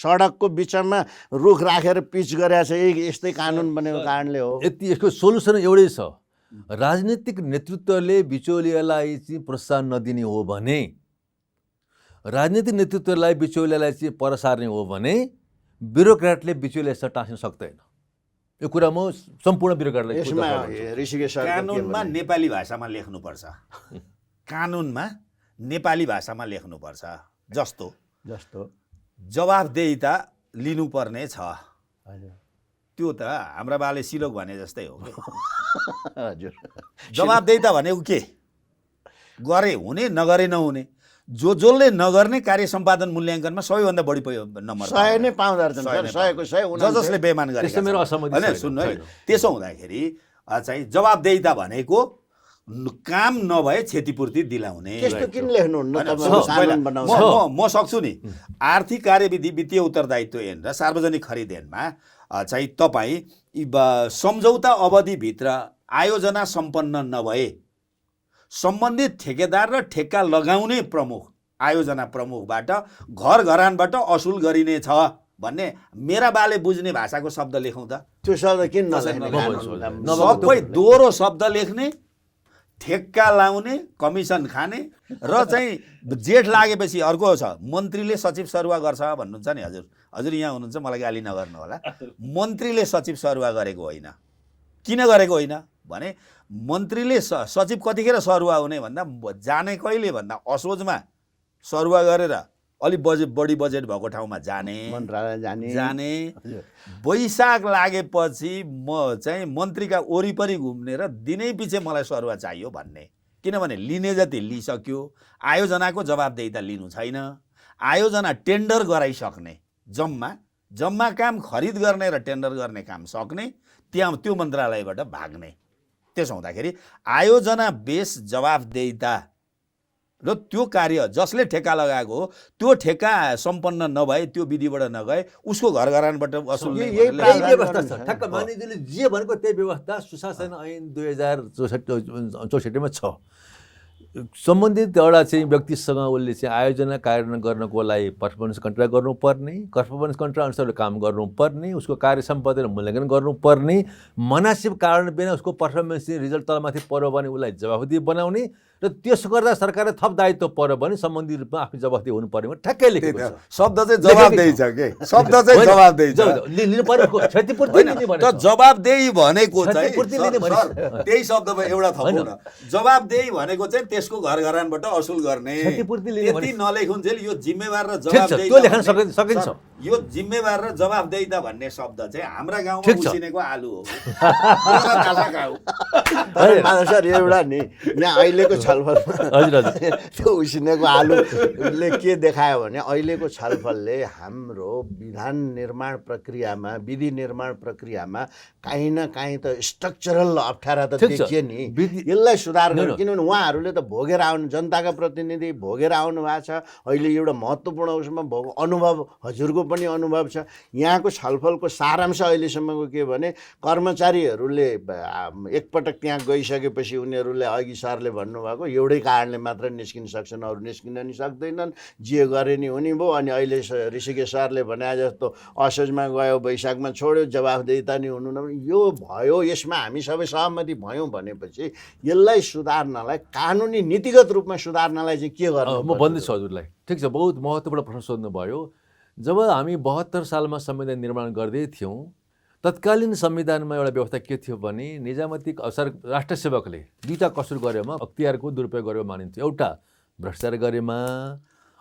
सडकको बिचमा रुख राखेर पिच गरेको छ, यस्तै कानुन बनेको कारणले हो। यति यसको सोलुसन एउटै छ, राजनीतिक नेतृत्वले बिचौलियालाई चाहिँ प्रोत्साहन नदिने हो भने, राजनीतिक नेतृत्वलाई बिचौलियालाई चाहिँ पर सार्ने हो भने ब्युरोक्रेटले बिचौलियासँग टाँस्न सक्दैन। यो कुरा म सम्पूर्ण ब्युरोक्रेटलाई कानुनमा नेपाली भाषामा लेख्नुपर्छ, कानुनमा नेपाली भाषामा लेख्नुपर्छ। जस्तो जवाफदेहिता लिनुपर्ने छ, त्यो त हाम्रा बाले सिलोक भने जस्तै हो। हजुर, जवाफदेहिता भनेको के? गरे हुने, नगरे नहुने। जसले नगर्ने कार्य सम्पादन मूल्याङ्कनमा सबैभन्दा बढी नम्बर 100 नै पाउँदो रहेछ, 100को 100 जसले बेमान गरेको छ। मेरो असहमति हैन, सुन्नु है, त्यसो हुँदाखेरि चाहिँ जवाफदेहिता भनेको काम नभए क्षतिपूर्ति दिलाउने। त्यस्तो किन लेख्नुहुन्न? म सक्छु नि। आर्थिक कार्यविधि, वित्तीय उत्तरदायित्व ऐन र सार्वजनिक खरिद ऐनमा चाहिँ तपाईँ सम्झौता अवधिभित्र आयोजना सम्पन्न नभए सम्बन्धित ठेकेदार र ठेक्का लगाउने प्रमुख, आयोजना प्रमुखबाट घर घरानबाट असुल गरिने छ भन्ने मेरा बाले बुझ्ने भाषाको शब्द लेखौँ त। त्यो शब्द किन नलेख्ने? सबै दोहोरो शब्द लेख्ने, ठेक्का लाउने, कमिसन खाने र चाहिँ जेठ लागेपछि अर्को छ मन्त्रीले सचिव सरुवा गर्छ भन्नुहुन्छ नि। हजुर यहाँ हुनुहुन्छ, मलाई गाली नगर्नु होला। मन्त्रीले सचिव सरुवा गरेको होइन। किन गरेको होइन भने मन्त्रीले सचिव कतिखेर सरुवा हुने भन्दा जाने कहिले भन्दा असोजमा सरुवा गरेर अलिक बढी बजेट भएको ठाउँमा जाने, मन्त्रालय जाने। वैशाख लागेपछि म चाहिँ मन्त्रीका वरिपरि घुम्ने र दिनै पछि मलाई सरुवा चाहियो भन्ने। किनभने लिने जति लिइसक्यो, आयोजनाको जवाबदेहिता लिनु छैन। आयोजना टेन्डर गराइसक्ने, जम्मा काम खरिद गर्ने र टेन्डर गर्ने काम सक्ने, त्यो मन्त्रालयबाट भाग्ने। त्यसो हुँदाखेरि आयोजना बेस जवाबदेहिता र त्यो कार्य जसले ठेक्का लगाएको हो त्यो ठेक्का सम्पन्न नभए, त्यो विधिबाट नगए उसको घर घरानबाट वसुल्ने व्यवस्था छ। ठ्याक्क मानिसले जे भनेको त्यही व्यवस्था सुशासन ऐन 2064 छ। सम्बन्धित एउटा चाहिँ व्यक्तिसँग उसले चाहिँ आयोजना कार्यान्वयन गर्नको लागि पर्फर्मेन्स कन्ट्र्याक्ट गर्नुपर्ने, पर्फर्मेन्स कन्ट्र्याक्ट अनुसारले काम गर्नुपर्ने, उसको कार्य सम्पादन मूल्याङ्कन गर्नुपर्ने, मनासिब कारण बिना उसको पर्फर्मेन्स रिजल्ट तलमाथि पर्यो भने उसलाई जवाफदेही बनाउने र त्यसो गर्दा सरकारले थप दायित्व पर्यो भने सम्बन्धित रूपमा आफ्नो जवाफदेही हुनु पर्ने ठ्याक्कै लेखेको छ। शब्द चाहिँ जवाबदेही छ के शब्द चाहिँ जवाबदेही छ लिनु पर्यो क्षतिपूर्ति लिने भने त जवाबदेही भनेको चाहिँ क्षतिपूर्ति लिने भने त्यही शब्दमा एउटा थप्नु न जवाबदेही भनेको चाहिँ त्यसको घरघरानबाट असुल गर्ने क्षतिपूर्ति लिने यति नलेखुन्जेल यो जिम्मेवार र ठिक छ जवाबदेही त्यो लेख्न सकिन्छ यो जिम्मेवार र जवाबदेहिता भन्ने शब्द चाहिँ हाम्रा गाउँमा ठिक छ। उसिनेको आलु हो ताजा खाऊ सर एउटा नि यहाँ अहिलेको छलफलमा हजुर हजुर त्यो उसिनेको आलुले के देखायो भने अहिलेको छलफलले हाम्रो विधान निर्माण प्रक्रियामा विधि निर्माण प्रक्रियामा काहीँ न काहीँ त स्ट्रक्चरल अप्ठ्यारा त ठिक छ। देखियो नि यसलाई सुधार गर्नु किनभने उहाँहरूले त भोगेर आउनु जनताका प्रतिनिधि भोगेर आउनु भएको छ अहिले एउटा महत्त्वपूर्ण उसमा अनुभव हजुरको पनि अनुभव छ यहाँको छलफलको सारांश अहिलेसम्मको के भने कर्मचारीहरूले एकपटक त्यहाँ गइसकेपछि उनीहरूले अघि सरले भन्नुभएको एउटै कारणले मात्र निस्किन सक्छन् अरू निस्किन नि सक्दैनन् जे गरे नि हुने भयो अनि अहिले ऋषिकेश सरले भने जस्तो असोजमा गयो वैशाखमा छोड्यो जवाफदेहिता नि हुनु नभए यो भयो यसमा हामी सबै सहमति भयौँ भनेपछि यसलाई सुधार्नलाई कानुनी नीतिगत रूपमा सुधार्नलाई चाहिँ के गर्नु म भन्दैछु हजुरलाई ठिक छ बहुत महत्त्वपूर्ण प्रश्न सोध्नुभयो जब हामी 72 सालमा संविधान निर्माण गर्दै थियौँ तत्कालीन संविधानमा एउटा व्यवस्था के थियो भने निजामती राष्ट्र सेवकले दुईवटा कसुर गरेमा अख्तियारको दुरुपयोग गरेको मानिन्थ्यो एउटा भ्रष्टाचार गरेमा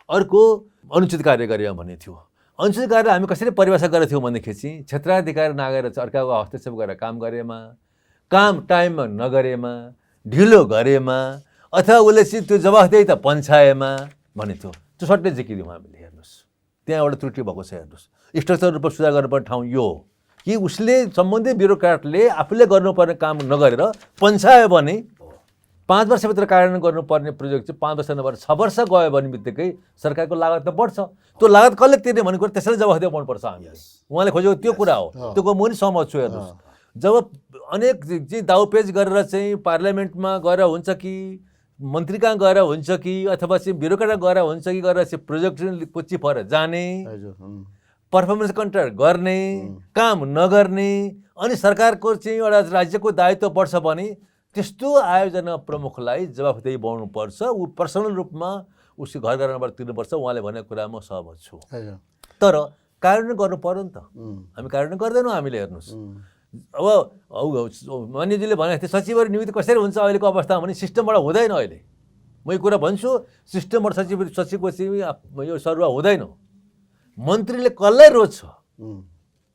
अर्को अनुचित कार्य गरेमा भन्ने थियो अनुचित कार्य हामी कसरी परिभाषा गरेका थियौँ भनेदेखि क्षेत्राधिकार नगएर अर्काको हस्तक्षेप गरेर काम गरेमा काम टाइममा नगरेमा ढिलो गरेमा अथवा उसले चाहिँ त्यो जवाफदेही त पन्छाएमा भन्ने थियो त्यो सट्टै जिकिदिउँ हामीले हेर्नुहोस् त्यहाँ एउटा त्रुटि भएको छ हेर्नुहोस् स्ट्रक्चर रूपमा सुधार गर्नुपर्ने ठाउँ यो हो कि उसले सम्बन्धित ब्युरोक्राटले आफूले गर्नुपर्ने काम नगरेर पन्छायो भने 5 वर्षभित्र कार्यान्वयन गर्नुपर्ने प्रोजेक्ट चाहिँ 5 वर्ष नभएर 6 वर्ष गयो भने बित्तिकै सरकारको लागत त बढ्छ त्यो लागत कसले तिर्ने भन्ने कुरा त्यसैले जवाफदेही पाउनुपर्छ हामीले उहाँले खोजेको त्यो कुरा हो त्यो म पनि सहमत छु हेर्नुहोस् जब अनेक चाहिँ दाउपेच गरेर चाहिँ पार्लियामेन्टमा गएर हुन्छ कि मन्त्री कहाँ गएर हुन्छ कि अथवा चाहिँ ब्युरोक्राट गएर हुन्छ कि गरेर चाहिँ प्रोजेक्टको चिफर जाने पर्फर्मेन्स कन्ट्र्याक्ट गर्ने काम नगर्ने अनि सरकारको चाहिँ एउटा राज्यको दायित्व बढ्छ भने त्यस्तो आयोजना प्रमुखलाई जवाफदेही बनाउनुपर्छ ऊ पर्सनल रूपमा उसको घर घरबाट तिर्नुपर्छ उहाँले भनेको कुरा म सहमत छु तर कार्यान्वयन गर्नु पर्यो नि त हामी कार्यान्वयन गर्दैनौँ हामीले हेर्नुहोस् अब मान्यजीले भने थियो सचिवहरू नियुक्ति कसरी हुन्छ अहिलेको अवस्थामा भने सिस्टमबाट हुँदैन अहिले म यो कुरा भन्छु सिस्टमबाट सचिवको चाहिँ यो सरुवा हुँदैन मन्त्रीले कसलाई रोज्छ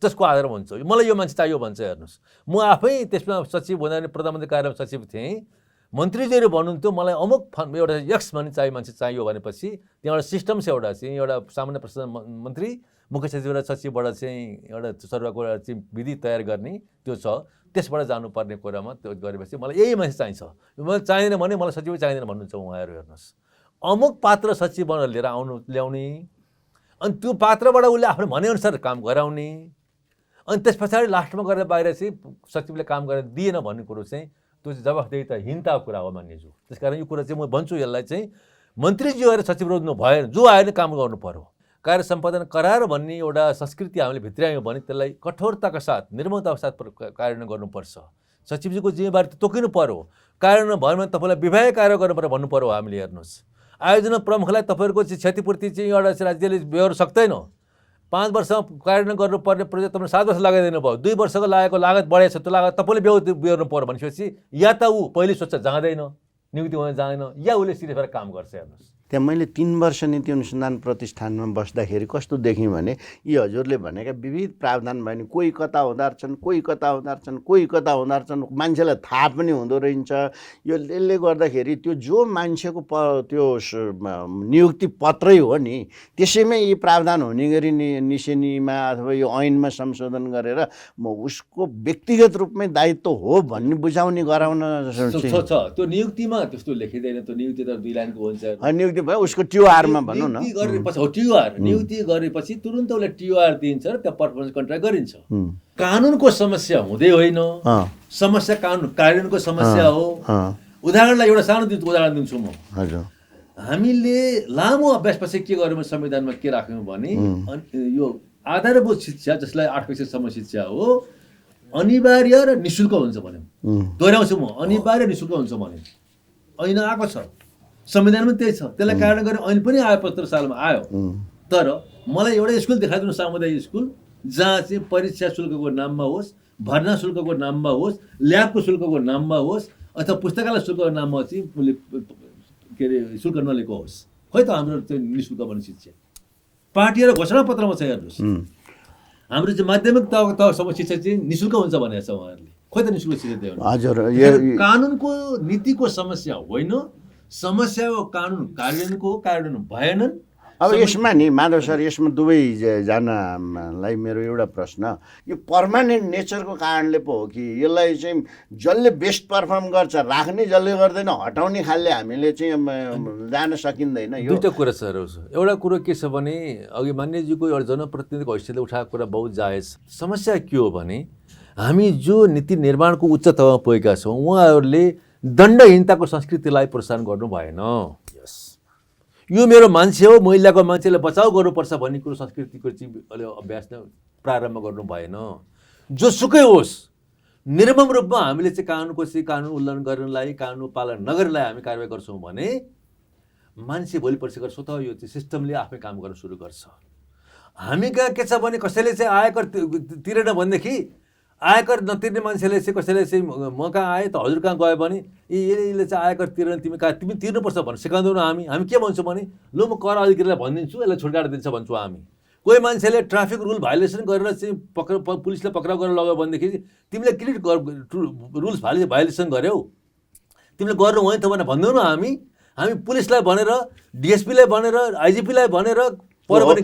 त्यसको आधारमा हुन्छ मलाई यो मान्छे चाहियो भन्छ हेर्नुहोस् म आफै त्यसमा सचिव हुँदा प्रधानमन्त्री कार्यालयमा सचिव थिएँ मन्त्रीजीहरू भन्नुहुन्थ्यो मलाई अमुक एउटा यक्स भन्ने चाहियो मान्छे चाहियो भनेपछि त्यहाँ एउटा सिस्टम छ एउटा चाहिँ एउटा सामान्य प्रशासन मन्त्री मुख्य सचिव र सचिवबाट चाहिँ एउटा सरुवाको एउटा चाहिँ विधि तयार गर्ने त्यो छ त्यसबाट जानुपर्ने कुरामा त्यो गरेपछि मलाई यही मान्छे चाहिन्छ मलाई चाहिँदैन भने मलाई सचिव चाहिँदैन भन्नुहुन्छ उहाँहरू हेर्नुहोस् अमुक पात्र सचिव बनाएर लिएर ल्याउने अनि त्यो पात्रबाट उसले आफ्नो भनेअनुसार काम गराउने अनि त्यस पछाडि लास्टमा गएर बाहिर चाहिँ सचिवले काम गरेर दिएन भन्ने कुरो चाहिँ त्यो चाहिँ जवाफदेहिताहीनताको कुरा हो मान्यज्यू त्यस कारण यो कुरा चाहिँ म भन्छु यसलाई चाहिँ मन्त्रीज्यूहरू सचिव रोज्नु भएन जो आयो नि काम गर्नु पर्यो कार्य सम्पादन करार भन्ने एउटा संस्कृति हामीले भित्रायौँ भने त्यसलाई कठोरताका साथ निर्मलताका साथ कार्यान्वयन गर्नुपर्छ सचिवजीको जिम्मेवारी त तोकिनु पर्यो कार्यान्वयन भयो भने तपाईँलाई विभागीय कार्य गर्नु पर्यो भन्नु पर्यो हामीले हेर्नुहोस् आयोजना प्रमुखलाई तपाईँहरूको चाहिँ क्षतिपूर्ति चाहिँ एउटा राज्यले बेहोर्न सक्दैन 5 वर्ष कार्यान्वयन गर्नुपर्ने प्रोजेक्ट तपाईँले 7 वर्ष लगाइदिनु भयो 2 वर्षको लागेको लागत बढेको छ त्यो लागत तपाईँले बेहोर्नु पर्यो भनेपछि या त ऊ पहिले सोच्छ जाँदैन नियुक्ति हुन जाँदैन या उसले सिरियस भएर काम गर्छ हेर्नुहोस् त्यहाँ मैले 3 वर्ष नीति अनुसन्धान प्रतिष्ठानमा बस्दाखेरि कस्तो देखेँ भने यी हजुरले भनेका विविध प्रावधान भयो नि कोही कता हुँदा रहेछन् कोही कता हुँदा रहेछन् कोही कता हुँदा रहेछन् मान्छेलाई थाहा पनि हुँदो रहेछ यो यसले गर्दाखेरि त्यो जो मान्छेको त्यो नियुक्ति पत्रै हो नि त्यसैमै यी प्रावधान हुने गरी निसेनीमा अथवा यो ऐनमा संशोधन गरेर उसको व्यक्तिगत रूपमै दायित्व हो भन्ने बुझाउने गराउन त्यो नियुक्तिमा त्यस्तो लेखिँदैन त्यो नियुक्ति त 2 लाइनको हुन्छ भयो उसको टिओआरमा भनौँ न गरेपछि हो टिओआर नियुक्ति गरेपछि तुरुन्त उसले टिओआर दिन्छ र त्यहाँ पर्फर्मेन्स कन्ट्र्याक्ट गरिन्छ कानुनको समस्या हुँदै होइन समस्या कानुन कार्यान्वयनको समस्या हो उदाहरणलाई एउटा सानो उदाहरण दिन्छु म हजुर हामीले लामो अभ्यासपछि के गर्यौँ संविधानमा के राख्यौँ भने यो आधारभूत शिक्षा जसलाई 8 कक्षासम्म शिक्षा हो अनिवार्य र निःशुल्क हुन्छ भन्यौँ दोहोऱ्याउँछु म अनिवार्य निःशुल्क हुन्छ भन्यौँ ऐन आएको छ, संविधानमा त्यही छ, त्यसलाई कारण गरेर ऐन पनि आयो 75 सालमा आयो। तर मलाई एउटा स्कुल देखाइदिनु, सामुदायिक स्कुल जहाँ चाहिँ परीक्षा शुल्कको नाममा होस्, भर्ना शुल्कको नाममा होस्, ल्याबको शुल्कको नाममा होस् अथवा पुस्तकालय शुल्कको नाममा चाहिँ उसले के अरे शुल्क नलिएको होस्। खोइ त हाम्रो त्यो निःशुल्क भन्ने शिक्षा पार्टी र घोषणापत्रमा छ। हेर्नुहोस् हाम्रो चाहिँ माध्यमिक तहसम्म शिक्षा चाहिँ निःशुल्क हुन्छ भनेको छ उहाँहरूले। खोइ त निःशुल्क शिक्षा दियो हजुर। कानुनको नीतिको समस्या होइन, समस्या हो कानुन कार्यान्वयन भएनन्। अब यसमा नि माधव सर, यसमा दुवैजनालाई मेरो एउटा प्रश्न, यो पर्मानेन्ट नेचरको कारणले पो हो कि यसलाई चाहिँ जसले बेस्ट पर्फर्म गर्छ राख्ने, जसले गर्दैन हटाउने खालले हामीले चाहिँ जान सकिँदैन? यो दुईवटा कुरा छ। एउटा कुरो के छ भने अघि मान्यजीको एउटा जनप्रतिनिधिको हैसियतले उठाएको कुरा बहुत जायज। समस्या के हो भने हामी जो नीति निर्माणको उच्च तहमा पुगेका छौँ उहाँहरूले दण्डहीनताको संस्कृतिलाई प्रोत्साहन गर्नु भएन। यो मेरो मान्छे हो, महिलाको मान्छेलाई बचाउ गर्नुपर्छ भन्ने कुरो संस्कृतिको चाहिँ अलि अभ्यास नै प्रारम्भ गर्नु भएन। जोसुकै होस् निर्मम रूपमा हामीले चाहिँ कानुन उल्लङ्घन गर्नलाई, कानुन पालन नगर्नलाई हामी कारवाही गर्छौँ भने मान्छे भोलि पर्सि गएर स्वतः यो चाहिँ सिस्टमले आफै काम गर्न सुरु गर्छ। हामी कहाँ के छ भने कसैले चाहिँ आयकर तिरेन भनेदेखि आयकर नतिर्ने मान्छेले चाहिँ कसैले चाहिँ म कहाँ आएँ त हजुर कहाँ गयो भने यसले चाहिँ आयकर तिरेन, तिमी तिर्नुपर्छ भनेर सिकाउँदैनौँ। हामी के भन्छौँ भने ल म कर अधिकारीलाई भनिदिन्छु, यसलाई छुटकारा दिन्छ भन्छौँ हामी। कोही मान्छेले ट्राफिक रुल भाइलेसन गरेर चाहिँ पुलिसले पक्राउ गरेर लग्यो भनेदेखि तिमीले किन रुल्स भाइलेसन गर्यौ, तिमीले गर्नु होइन त भनेर भन्दैनौँ हामी पुलिसलाई भनेर, डिएसपीलाई भनेर, आइजिपीलाई भनेर, त्यसकारण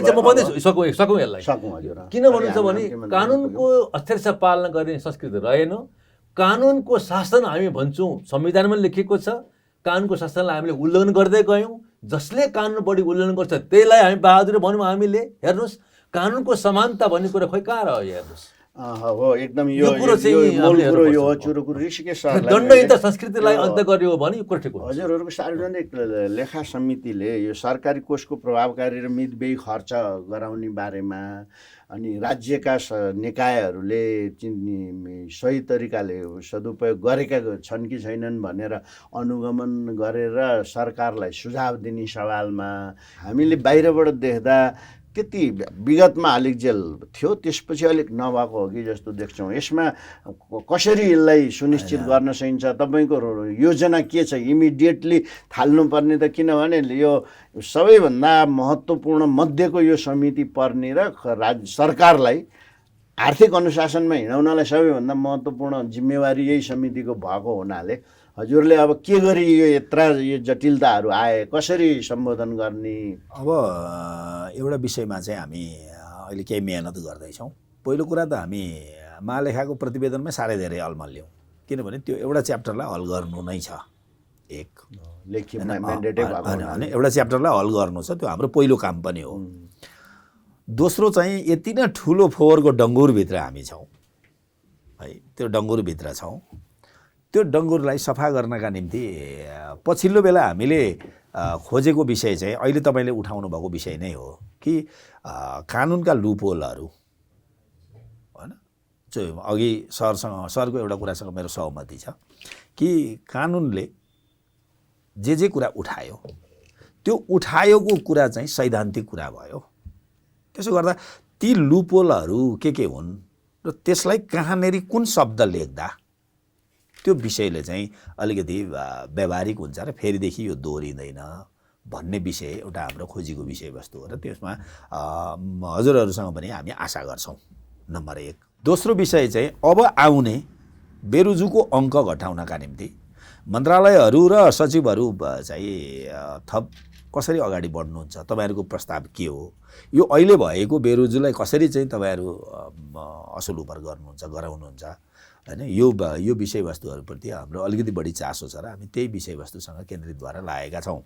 चाहिँ म भन्दैछु सकौँ यसलाई। किन भन्नुहुन्छ भने कानुनको अक्षरशः पालना गर्ने संस्कृति रहेन। कानुनको शासन हामी भन्छौँ संविधानमा लेखिएको छ, कानुनको शासनलाई हामीले उल्लङ्घन गर्दै गयौँ। जसले कानुन बढी उल्लङ्घन गर्छ त्यहीलाई हामी बहादुरी भनौँ हामीले। हेर्नुहोस् कानुनको समानता भन्ने कुरा खोइ कहाँ रह्यो? हेर्नुहोस् हो एकदम यो कुरो यो चुरुकुरु ऋषिकेश सरलाई दण्डहीनता संस्कृतिलाई अन्त गर्यो भने यो कुरा ठिक हो। हजुरहरूको सार्वजनिक लेखा समितिले यो सरकारी कोषको प्रभावकारी र मितव्ययी खर्च गराउने बारेमा अनि राज्यका निकायहरूले सही तरिकाले सदुपयोग गरेका छन् कि छैनन् भनेर अनुगमन गरेर सरकारलाई सुझाव दिने सवालमा हामीले बाहिरबाट देख्दा त्यति विगतमा अलिक जेल थियो, त्यसपछि अलिक नभएको हो कि जस्तो देख्छौँ। यसमा कसरी यसलाई सुनिश्चित गर्न सकिन्छ? तपाईँको योजना के छ? इमिडिएटली थाल्नुपर्ने त, किनभने यो सबैभन्दा महत्त्वपूर्ण मध्येको यो समिति पर्ने र सरकारलाई आर्थिक अनुशासनमा हिँडाउनलाई सबैभन्दा महत्त्वपूर्ण जिम्मेवारी यही समितिको भएको हुनाले हजुरले अब के गरी यो जटिलताहरू आए कसरी सम्बोधन गर्ने? अब एउटा विषयमा चाहिँ हामी अहिले केही मेहनत गर्दैछौँ। पहिलो कुरा त हामी महालेखाको प्रतिवेदनमै साह्रै धेरै अलमल्यौँ, किनभने त्यो एउटा च्याप्टरलाई हल गर्नु नै छ। एउटा च्याप्टरलाई हल गर्नु छ, त्यो हाम्रो पहिलो काम पनि हो। दोस्रो चाहिँ यति नै ठुलो फोहोरको डङ्गुरभित्र हामी छौँ है, त्यो डङ्गुरभित्र छौँ। त्यो डङ्गुरलाई सफा गर्नका निम्ति पछिल्लो बेला हामीले खोजेको विषय चाहिँ अहिले तपाईँले उठाउनु भएको विषय नै हो कि कानुनका लुपहोलहरू होइन। अघि सरको एउटा कुरासँग मेरो सहमति छ कि कानुनले जे कुरा उठायो त्यो उठाएको कुरा चाहिँ सैद्धान्तिक कुरा भयो। त्यसो गर्दा ती लुपहोलहरू के हुन् र त्यसलाई कहाँनेरि कुन शब्द लेख्दा त्यो विषयले चाहिँ अलिकति व्यावहारिक हुन्छ र फेरिदेखि यो दोहोरिँदैन भन्ने विषय एउटा हाम्रो खोजीको विषयवस्तु हो र त्यसमा हजुरहरूसँग पनि हामी आशा गर्छौँ। नम्बर 1। दोस्रो विषय चाहिँ अब आउने बेरोजुको अङ्क घटाउनका निम्ति मन्त्रालयहरू र सचिवहरू चाहिँ थप कसरी अगाडि बढ्नुहुन्छ, तपाईँहरूको प्रस्ताव के हो? यो अहिले भएको बेरोजुलाई कसरी चाहिँ तपाईँहरू असुल उपर गराउनुहुन्छ हैन? यो विषयवस्तुहरूप्रति हाम्रो अलिकति बढी चासो छ र हामी त्यही विषयवस्तुसँग केन्द्रित भएर लागेका छौँ।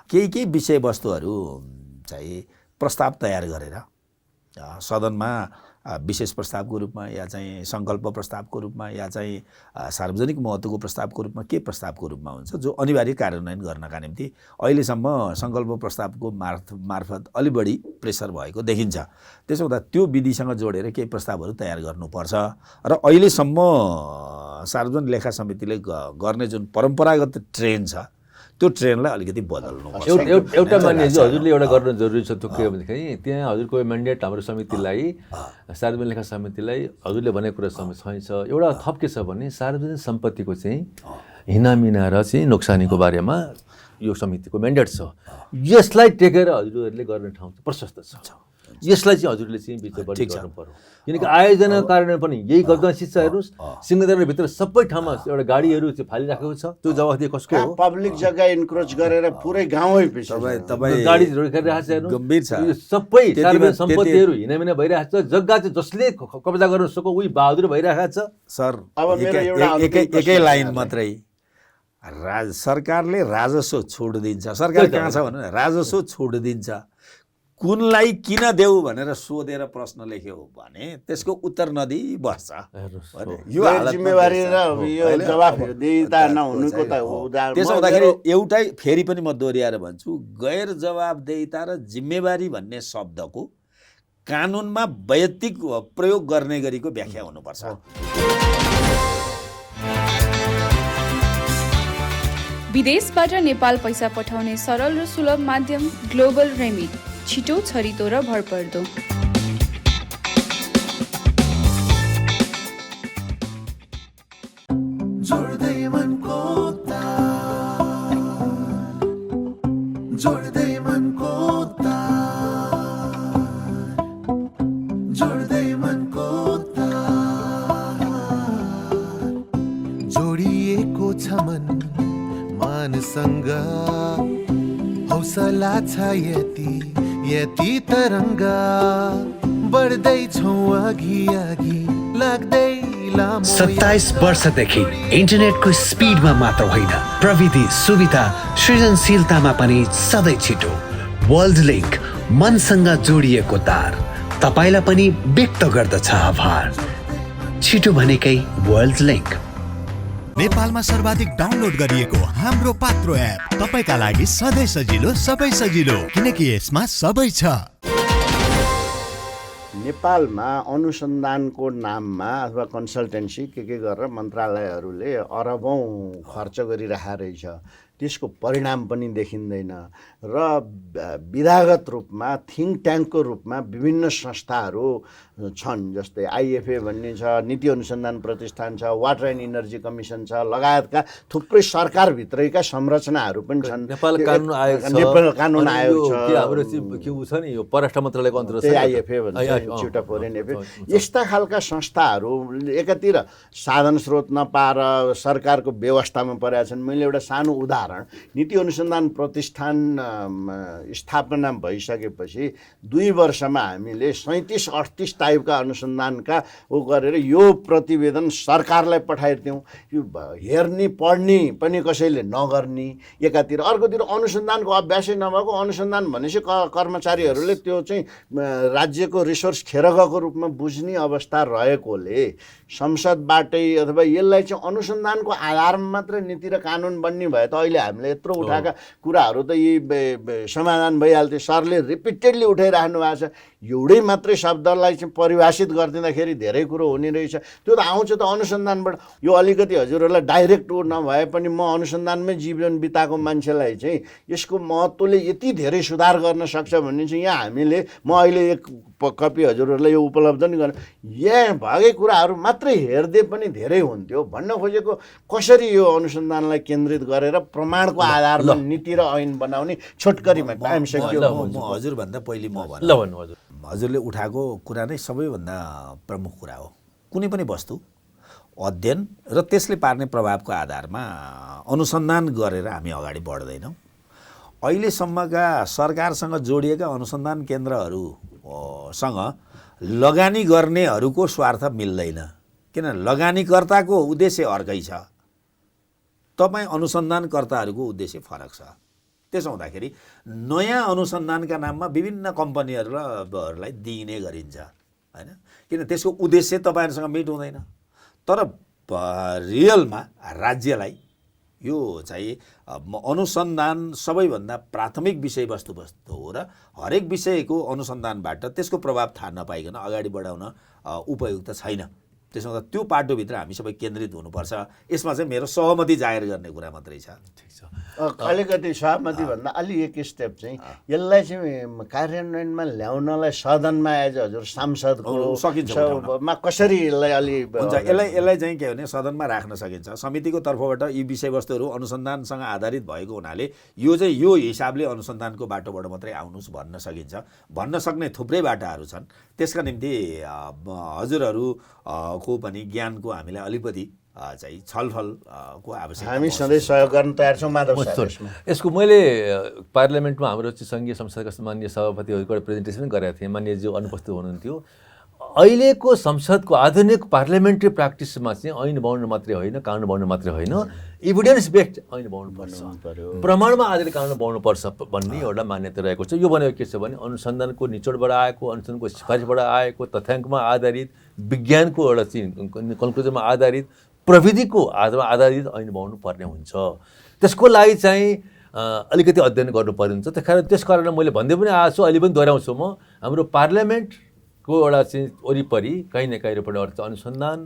केही विषयवस्तुहरू चाहिँ प्रस्ताव तयार गरेर सदनमा विशेष प्रस्तावको रूपमा या चाहिँ सङ्कल्प प्रस्तावको रूपमा या चाहिँ सार्वजनिक महत्त्वको प्रस्तावको रूपमा के प्रस्तावको रूपमा हुन्छ जो अनिवार्य कार्यान्वयन गर्नका निम्ति अहिलेसम्म सङ्कल्प प्रस्तावको मार्फत अलि बढी प्रेसर भएको देखिन्छ। त्यसो हुँदा त्यो विधिसँग जोडेर केही प्रस्तावहरू तयार गर्नुपर्छ र अहिलेसम्म सार्वजनिक लेखा समितिले गर्ने जुन परम्परागत ट्रेन छ त्यो ट्रेनलाई अलिकति बदल्नुपर्छ। एउटा मान्यज्यू हजुरले एउटा गर्न जरुरी छ। त्यो के हो भनेदेखि त्यहाँ हजुरको म्यान्डेट हाम्रो समितिलाई सार्वजनिक लेखा समितिलाई हजुरले भनेको कुरा छ। एउटा थप के छ भने सार्वजनिक सम्पत्तिको चाहिँ हिनामिना र चाहिँ नोक्सानीको बारेमा यो समितिको म्यान्डेट छ। यसलाई टेकेर हजुरहरूले गर्ने ठाउँ प्रशस्त छ। यसलाई चाहिँ हजुरले चाहिँ बिचबडी गर्नु पर्यो। किनकि आयोजना कारण पनि यही गर्दा शिक्षा हेर्नुहोस्, सिंहदरबारभित्र सबै ठाउँमा एउटा गाडीहरू चाहिँ फालिराखेको छ। त्यो जवाफदेही कसको हो? पब्लिक जग्गा इन्क्रोच गरेर पुरै गाउँै पछि गाडी रोकिरहेको छ। गम्भीर छ। यो सबै सार्वजनिक सम्पत्तिहरू हिनामिना भइरहेको छ। जग्गा चाहिँ जसले कब्जा गर्न सको उही बहादुर भइरहेको छ। सर एकै लाइन मात्रै सरकारले राजस्व छुट दिन्छ। सरकार कहाँ छ भने राजस्व छुट दिन्छ। कुनलाई किन देऊ भनेर सोधेर प्रश्न लेख्यो भने त्यसको उत्तर नदिई बस्छ। यो जिम्मेवारी र यो जवाफदेहिता नहुनुको त त्यसो हुँदाखेरि एउटै फेरि पनि म दोहोऱ्याएर भन्छु, गैर जवाफदेहिता र जिम्मेवारी भन्ने शब्दको कानुनमा वैयक्तिक प्रयोग गर्ने गरीको व्याख्या हुनुपर्छ। विदेशबाट नेपाल पैसा पठाउने सरल र सुलभ माध्यम ग्लोबल रेमिट, छिटो, छरितो र भरपर्दो। जोड्दै मनको तार, जोड्दै मनको तार, जोड्दै मनको तार, जोडिएको छ मन मानसँग, हौसला छ यति तरङ्ग, बढ्दैछौँ अघि अघि लाग्दै लामो। 27 वर्षदेखि इन्टरनेटको स्पिडमा मात्र होइन, प्रविधि सुविधा सृजनशीलतामा पनि सधैँ छिटो। वर्ल्ड लिङ्क, मनसँग जोडिएको तार, तपाईँलाई पनि व्यक्त गर्दछ आभार। छिटो भनेकै वर्ल्ड लिङ्क। नेपालमा सर्वाधिक डाउनलोड गरिएको हाम्रो पात्रो एप तपाईका लागि सधैँ सजिलो, सबै सजिलो, किनकि यसमा सबै छ। नेपालमा अनुसन्धानको नाममा अथवा कन्सल्टेन्सी के गरेर मन्त्रालयहरूले अरबौँ खर्च गरिरहेको रहेछ। त्यसको परिणाम पनि देखिँदैन र विधागत रूपमा थिङ्क ट्याङ्कको रूपमा विभिन्न संस्थाहरू छन्। जस्तै आइएफए भन्ने छ, नीति अनुसन्धान प्रतिष्ठान छ, वाटर एन्ड इनर्जी कमिसन छ, लगायतका थुप्रै सरकारभित्रैका संरचनाहरू पनि छन्। नेपाल कानुन आयोग छ, नेपाल कानुन आयोग छ, हाम्रो के छ नि यो परराष्ट्र मन्त्रालयको अन्तर्गत आइएफए भन्छ, इन्स्टिट्युट अफ फरेन अफेयर्स। यस्ता खालका संस्थाहरू एकातिर साधन स्रोत नपाएर सरकारको व्यवस्थामा परेका छन्। मैले एउटा सानो उदाहरण, नीति अनुसन्धान प्रतिष्ठान स्थापना भइसकेपछि 2 वर्षमा हामीले 37-38 टाइपका अनुसन्धानका गरेर यो प्रतिवेदन सरकारलाई पठाइदियौँ। यो हेर्ने पढ्ने पनि कसैले नगर्ने एकातिर, अर्कोतिर अनुसन्धानको अभ्यासै नभएको, अनुसन्धान भनेपछि कर्मचारीहरूले त्यो चाहिँ राज्यको रिसोर्स खेर गएको रूपमा बुझ्ने अवस्था रहेकोले संसदबाटै अथवा यसलाई चाहिँ अनुसन्धानको आधारमा मात्र नीति र कानुन बन्ने भए त अहिले हामीले यत्रो उठाएका कुराहरू त यी समाधान भइहाल्थ्यो। सरले रिपिटेडली उठाइराख्नु भएको छ। एउटै मात्रै शब्दलाई चाहिँ परिभाषित गरिदिँदाखेरि धेरै कुरो हुने रहेछ। त्यो त आउँछ त अनुसन्धानबाट। यो अलिकति हजुरहरूलाई डाइरेक्ट नभए पनि म अनुसन्धानमै जीवन बिताएको मान्छेलाई चाहिँ यसको महत्त्वले यति धेरै सुधार गर्न सक्छ भन्ने चाहिँ यहाँ हामीले, म अहिले एक कपी हजुरहरूलाई यो उपलब्ध नि गर्न, यहाँ भएकै कुराहरू मात्रै हेर्दै पनि धेरै हुन्थ्यो। भन्न खोजेको कसरी यो अनुसन्धानलाई केन्द्रित गरेर प्रमाणको आधारमा नीति र ऐन बनाउने छोटकरीमा टाइम सक्यो। म हजुरभन्दा पहिले म भन्नु, हजुरले उठाएको कुरा नै सबैभन्दा प्रमुख कुरा हो। कुनै पनि वस्तु अध्ययन र त्यसले पार्ने प्रभावको आधारमा अनुसन्धान गरेर हामी अगाडि बढ्दैनौँ। अहिलेसम्मका सरकारसँग जोडिएका अनुसन्धान केन्द्रहरूसँग लगानी गर्नेहरूको स्वार्थ मिल्दैन। किन लगानीकर्ताको उद्देश्य अर्कै छ, तपाईँ अनुसन्धानकर्ताहरूको उद्देश्य फरक छ। त्यसो हुँदाखेरि नयाँ अनुसन्धानका नाममा विभिन्न कम्पनीहरूलाई दिइने गरिन्छ हैन, किन त्यसको उद्देश्य तपाईँहरूसँग मिट हुँदैन। तर रियलमा राज्यलाई यो चाहिँ अनुसन्धान सबैभन्दा प्राथमिक विषयवस्तु हो र हरेक विषयको अनुसन्धानबाट त्यसको प्रभाव थाहा नपाइकन अगाडि बढाउन उपयुक्त छैन। त्यसो हुँदा त्यो पाटोभित्र हामी सबै केन्द्रित हुनुपर्छ। यसमा चाहिँ मेरो सहमति जाहेर गर्ने कुरा मात्रै छ। ठिक छ। अलिकति सहमति भन्दा अलि एक स्टेप चाहिँ यसलाई चाहिँ कार्यान्वयनमा ल्याउनलाई सदनमा एज हजुर सांसदको सकिन्छ मा कसरी यसलाई अलि हुन्छ। यसलाई चाहिँ के भने सदनमा राख्न सकिन्छ। समितिको तर्फबाट यी विषयवस्तुहरू अनुसन्धानसँग आधारित भएको हुनाले यो चाहिँ यो हिसाबले अनुसन्धानको बाटोबाट मात्रै आउनुहोस् भन्न सकिन्छ। भन्न सक्ने थुप्रै बाटाहरू छन्। त्यसका निम्ति हजुरहरू को पनि ज्ञानको हामीलाई अलिकति चाहिँ छलफलको आवश्यकता। हामी सधैँ सहयोग गर्न तयार छौँ माधव सर। यसको मैले पार्लियामेन्टमा हाम्रो चाहिँ सङ्घीय संसदका माननीय सभापतिहरूको एउटा प्रेजेन्टेसन गरेको थिएँ। माननीयज्यू अनुपस्थित हुनुहुन्थ्यो। अहिलेको संसदको आधुनिक पार्लियामेन्ट्री प्र्याक्टिसमा चाहिँ ऐन बनाउनु मात्रै होइन, कानुन बनाउनु मात्रै होइन, इभिडेन्स बेस्ड ऐन बनाउनुपर्छ, प्रमाणमा आधारित कानुन बनाउनुपर्छ भन्ने एउटा मान्यता रहेको छ। यो भनेको के छ भने अनुसन्धानको निचोडबाट आएको, अनुसन्धानको सिफारिसबाट आएको, तथ्याङ्कमा आधारित, विज्ञानको एउटा चाहिँ कन्क्लुजनमा आधारित, प्रविधिको आधारमा आधारित ऐन बनाउनु पर्ने हुन्छ। त्यसको लागि चाहिँ अलिकति अध्ययन गर्नुपर्ने हुन्छ। त्यस कारण मैले भन्दै पनि आएको छु, अहिले पनि दोहोऱ्याउँछु म, हाम्रो पार्लियामेन्टको एउटा चाहिँ वरिपरि कहीँ न कहीँ एउटा अनुसन्धान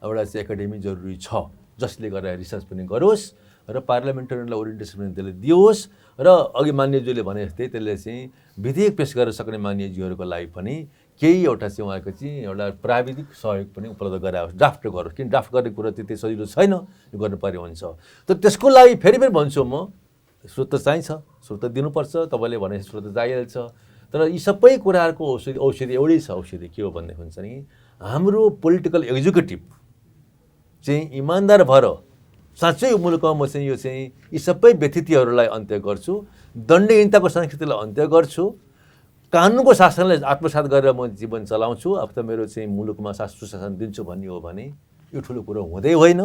एउटा चाहिँ एकाडेमी जरुरी छ, जसले गर्दा रिसर्च पनि गरोस् र पार्लियामेन्टरीलाई ओरिएन्टेसन पनि त्यसले दियोस् र अघि मान्यज्यूले भने जस्तै त्यसले चाहिँ विधेयक पेश गर्न सक्ने मान्यज्यूहरूको लागि पनि केही एउटा चाहिँ उहाँको चाहिँ एउटा प्राविधिक सहयोग पनि उपलब्ध गराओस्, ड्राफ्ट गरोस्। किन ड्राफ्ट गर्ने कुरा त्यति सजिलो छैन, यो गर्नुपर्ने हुन्छ। तर त्यसको लागि फेरि भन्छु म, स्रोत चाहिन्छ, स्रोत दिनुपर्छ। तपाईँले भने स्रोत चाहिहाल्छ। तर यी सबै कुराहरूको औषधि एउटै छ। औषधि के हो भन्ने हुन्छ नि, हाम्रो पोलिटिकल एक्जिक्युटिभ चाहिँ इमान्दार भएर साँच्चै मुलुकमा म चाहिँ यो चाहिँ यी सबै व्यथितिहरूलाई अन्त्य गर्छु, दण्डहीनताको संस्कृतिलाई अन्त्य गर्छु, कानुनको शासनलाई आत्मसात गरेर म जीवन चलाउँछु, अब त मेरो चाहिँ मुलुकमा सुशासन दिन्छु भन्ने हो भने यो ठुलो कुरो हुँदै होइन।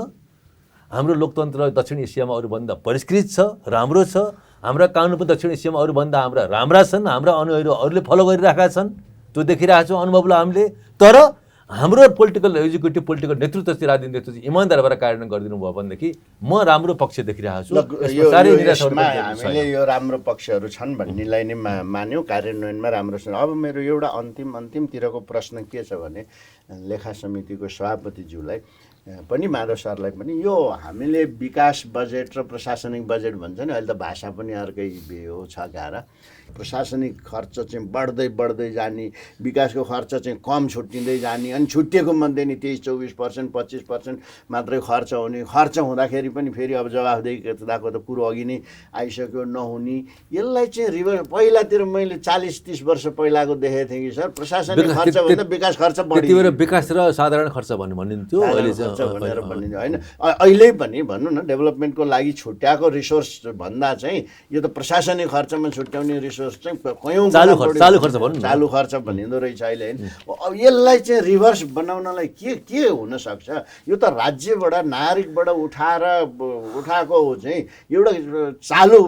हाम्रो लोकतन्त्र दक्षिण एसियामा अरूभन्दा परिष्कृत छ, राम्रो छ। हाम्रा कानुन पनि दक्षिण एसियामा अरूभन्दा हाम्रा राम्रा छन्। हाम्रा अनुयायीहरू अरूले फलो गरिरहेका छन्, त्यो देखिरहेको छौँ अनुभवलाई हामीले। तर हाम्रो पोलिटिकल एक्जिक्युटिभ, पोलिटिकल नेतृत्व चाहिँ राजनीतिक नेतृत्व चाहिँ इमान्दार भएर कार्यान्वयन गरिदिनु भयो भनेदेखि म राम्रो पक्ष देखिरहेको छु। हामीले यो राम्रो पक्षहरू छन् भन्नेलाई नै मान्यौँ, कार्यान्वयनमा राम्रो छ। अब मेरो एउटा अन्तिमतिरको प्रश्न के छ भने लेखा समितिको सभापतिज्यूलाई पनि, माधव सरलाई पनि, यो हामीले विकास बजेट र प्रशासनिक बजेट भन्छ नि, अहिले त भाषा पनि अर्कै हो छ गाह्रा। प्रशासनिक खर्च चाहिँ बढ्दै जाने, विकासको खर्च चाहिँ कम छुट्टिँदै जाने, अनि छुट्टिएको मध्ये नि 23-24%, 25% मात्रै खर्च हुने। खर्च हुँदाखेरि पनि फेरि अब जवाफदेहीताको त कुरो अघि नै आइसक्यो, नहुने। यसलाई चाहिँ पहिलातिर मैले 40-30 वर्ष पहिलाको देखेको थिएँ कि सर, प्रशासनिक खर्च भन्दा विकास खर्च बढी। त्यति बेला विकास र साधारण खर्च भनिन्थ्यो, अहिले भनेर भनिन्थ्यो होइन। अहिले पनि भनौँ न, डेभलपमेन्टको लागि छुट्याएको रिसोर्स भन्दा चाहिँ यो त प्रशासनिक खर्चमा छुट्याउने रिसोर्स चाहिँ कयौँ चालु खर्च भनिँदो रहेछ अहिले होइन। अब यसलाई चाहिँ रिभर्स बनाउनलाई के हुनसक्छ? यो त राज्यबाट नागरिकबाट उठाएको हो चाहिँ एउटा चालु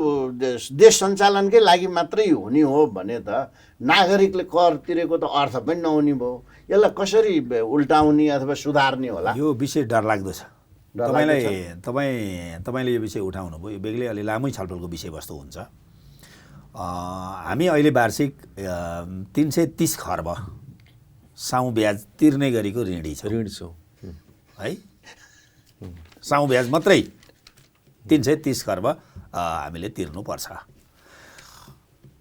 देश सञ्चालनकै लागि मात्रै हुने हो भने त नागरिकले कर तिरेको त अर्थ पनि नहुने भयो। यसलाई कसरी उल्टाउने अथवा सुधार्ने होला? यो विषय डरलाग्दो छ। तपाईँले यो विषय उठाउनु भयो, यो बेग्लै अलि लामै छलफलको विषयवस्तु हुन्छ। हामी अहिले वार्षिक 330 खर्ब साउँ ब्याज तिर्ने गरेको ऋणी छौँ है। साउँ ब्याज मात्रै 330 खर्ब हामीले तिर्नुपर्छ।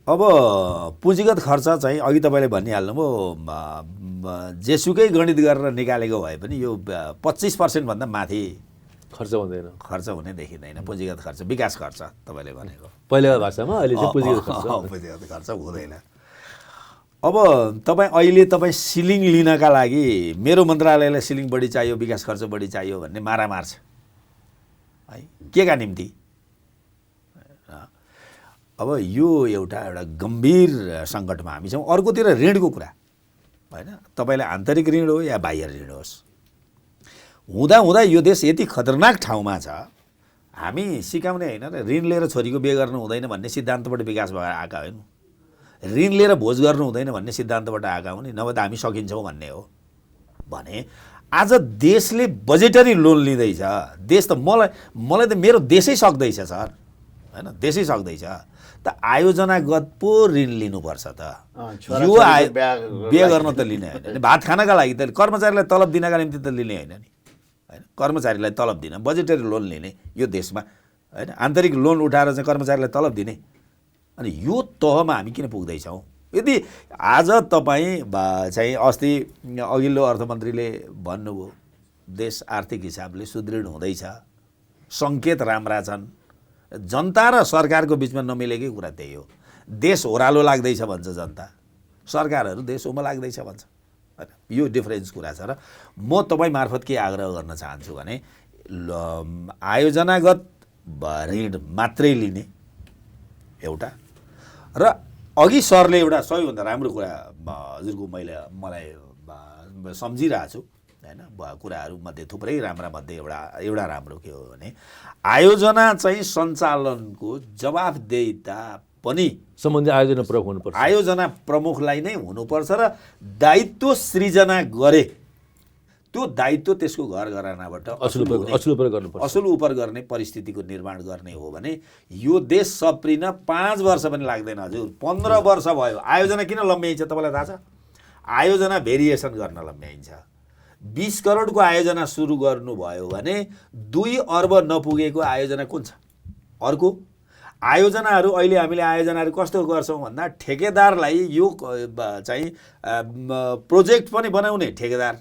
अब पुँजीगत खर्च चाहिँ अघि तपाईँले भनिहाल्नुभयो, जेसुकै गणित गरेर निकालेको भए पनि यो 25% भन्दा माथि खर्च हुने देखिँदैन। पुँजीगत खर्च, विकास खर्च तपाईँले भनेको पहिला भाषामा, अहिले चाहिँ पुँजीगत खर्च हुँदैन। अब तपाईँ सिलिङ लिनका लागि मेरो मन्त्रालयलाई सिलिङ बढी चाहियो, विकास खर्च बढी चाहियो भन्ने मारामार छ है, के का निम्ति? अब यो एउटा गम्भीर सङ्कटमा हामी छौँ। अर्कोतिर ऋणको कुरा होइन, तपाईँलाई आन्तरिक ऋण हो या बाह्य ऋण होस्, हुँदा यो देश यति खतरनाक ठाउँमा छ, हामी सिकाउने होइन र ऋण लिएर छोरीको बिहे गर्नु हुँदैन भन्ने सिद्धान्तबाट विकास भएर आएका होइन, ऋण लिएर भोज गर्नु हुँदैन भन्ने सिद्धान्तबाट आएका हुन्, नभए त हामी सकिन्छौँ भन्ने हो भने आज देशले बजेटरी लोन लिँदैछ। देश त मलाई त मेरो देशै सक्दैछ सर होइन, देशै सक्दैछ। त आयोजनागत पो ऋण लिनुपर्छ त यो बिहे गर्न त लिने होइन भात खानका लागि त कर्मचारीलाई तलब दिनका निम्ति त लिने होइन नि होइन कर्मचारीलाई तलब दिन बजेटरी लोन लिने यो देशमा होइन आन्तरिक लोन उठाएर चाहिँ कर्मचारीलाई तलब दिने अनि यो तहमा हामी किन पुग्दैछौँ यदि आज तपाईँ चाहिँ अस्ति अघिल्लो अर्थमन्त्रीले भन्नुभयो देश आर्थिक हिसाबले सुदृढ हुँदैछ सङ्केत राम्रा छन् जनता र सरकारको बिचमा नमिलेकै कुरा त्यही हो देश ओह्रालो लाग्दैछ भन्छ जनता सरकारहरू देश ओमा लाग्दैछ भन्छ होइन यो डिफरेन्स कुरा छ र म तपाईँ मार्फत के आग्रह गर्न चाहन्छु भने आयोजनागत ऋण मात्रै लिने एउटा र अघि सरले एउटा सबैभन्दा राम्रो कुरा हजुरको मलाई सम्झिरहेको छु होइन कुराहरूमध्ये थुप्रै राम्रा मध्ये एउटा राम्रो के हो भने आयोजना चाहिँ सञ्चालनको जवाफदेहिता पनि सम्बन्धी आयोजना प्रमुख हुनुपर्छ आयोजना प्रमुखलाई नै हुनुपर्छ र दायित्व सृजना गरे त्यो दायित्व त्यसको घर घरानाबाट असुल उपर गर्ने परिस्थितिको निर्माण गर्ने हो भने यो देश सप्रिन 5 वर्ष पनि लाग्दैन हजुर 15 वर्ष भयो आयोजना किन लम्ब्याइन्छ तपाईँलाई थाहा छ आयोजना भेरिएसन गर्न लम्ब्याइन्छ 20 करोडको आयोजना सुरु गर्नुभयो भने 2 अर्ब नपुगेको आयोजना कुन छ अर्को आयोजनाहरू अहिले हामीले आयोजनाहरू कस्तो गर्छौँ भन्दा ठेकेदारलाई यो चाहिँ प्रोजेक्ट पनि बनाउने ठेकेदार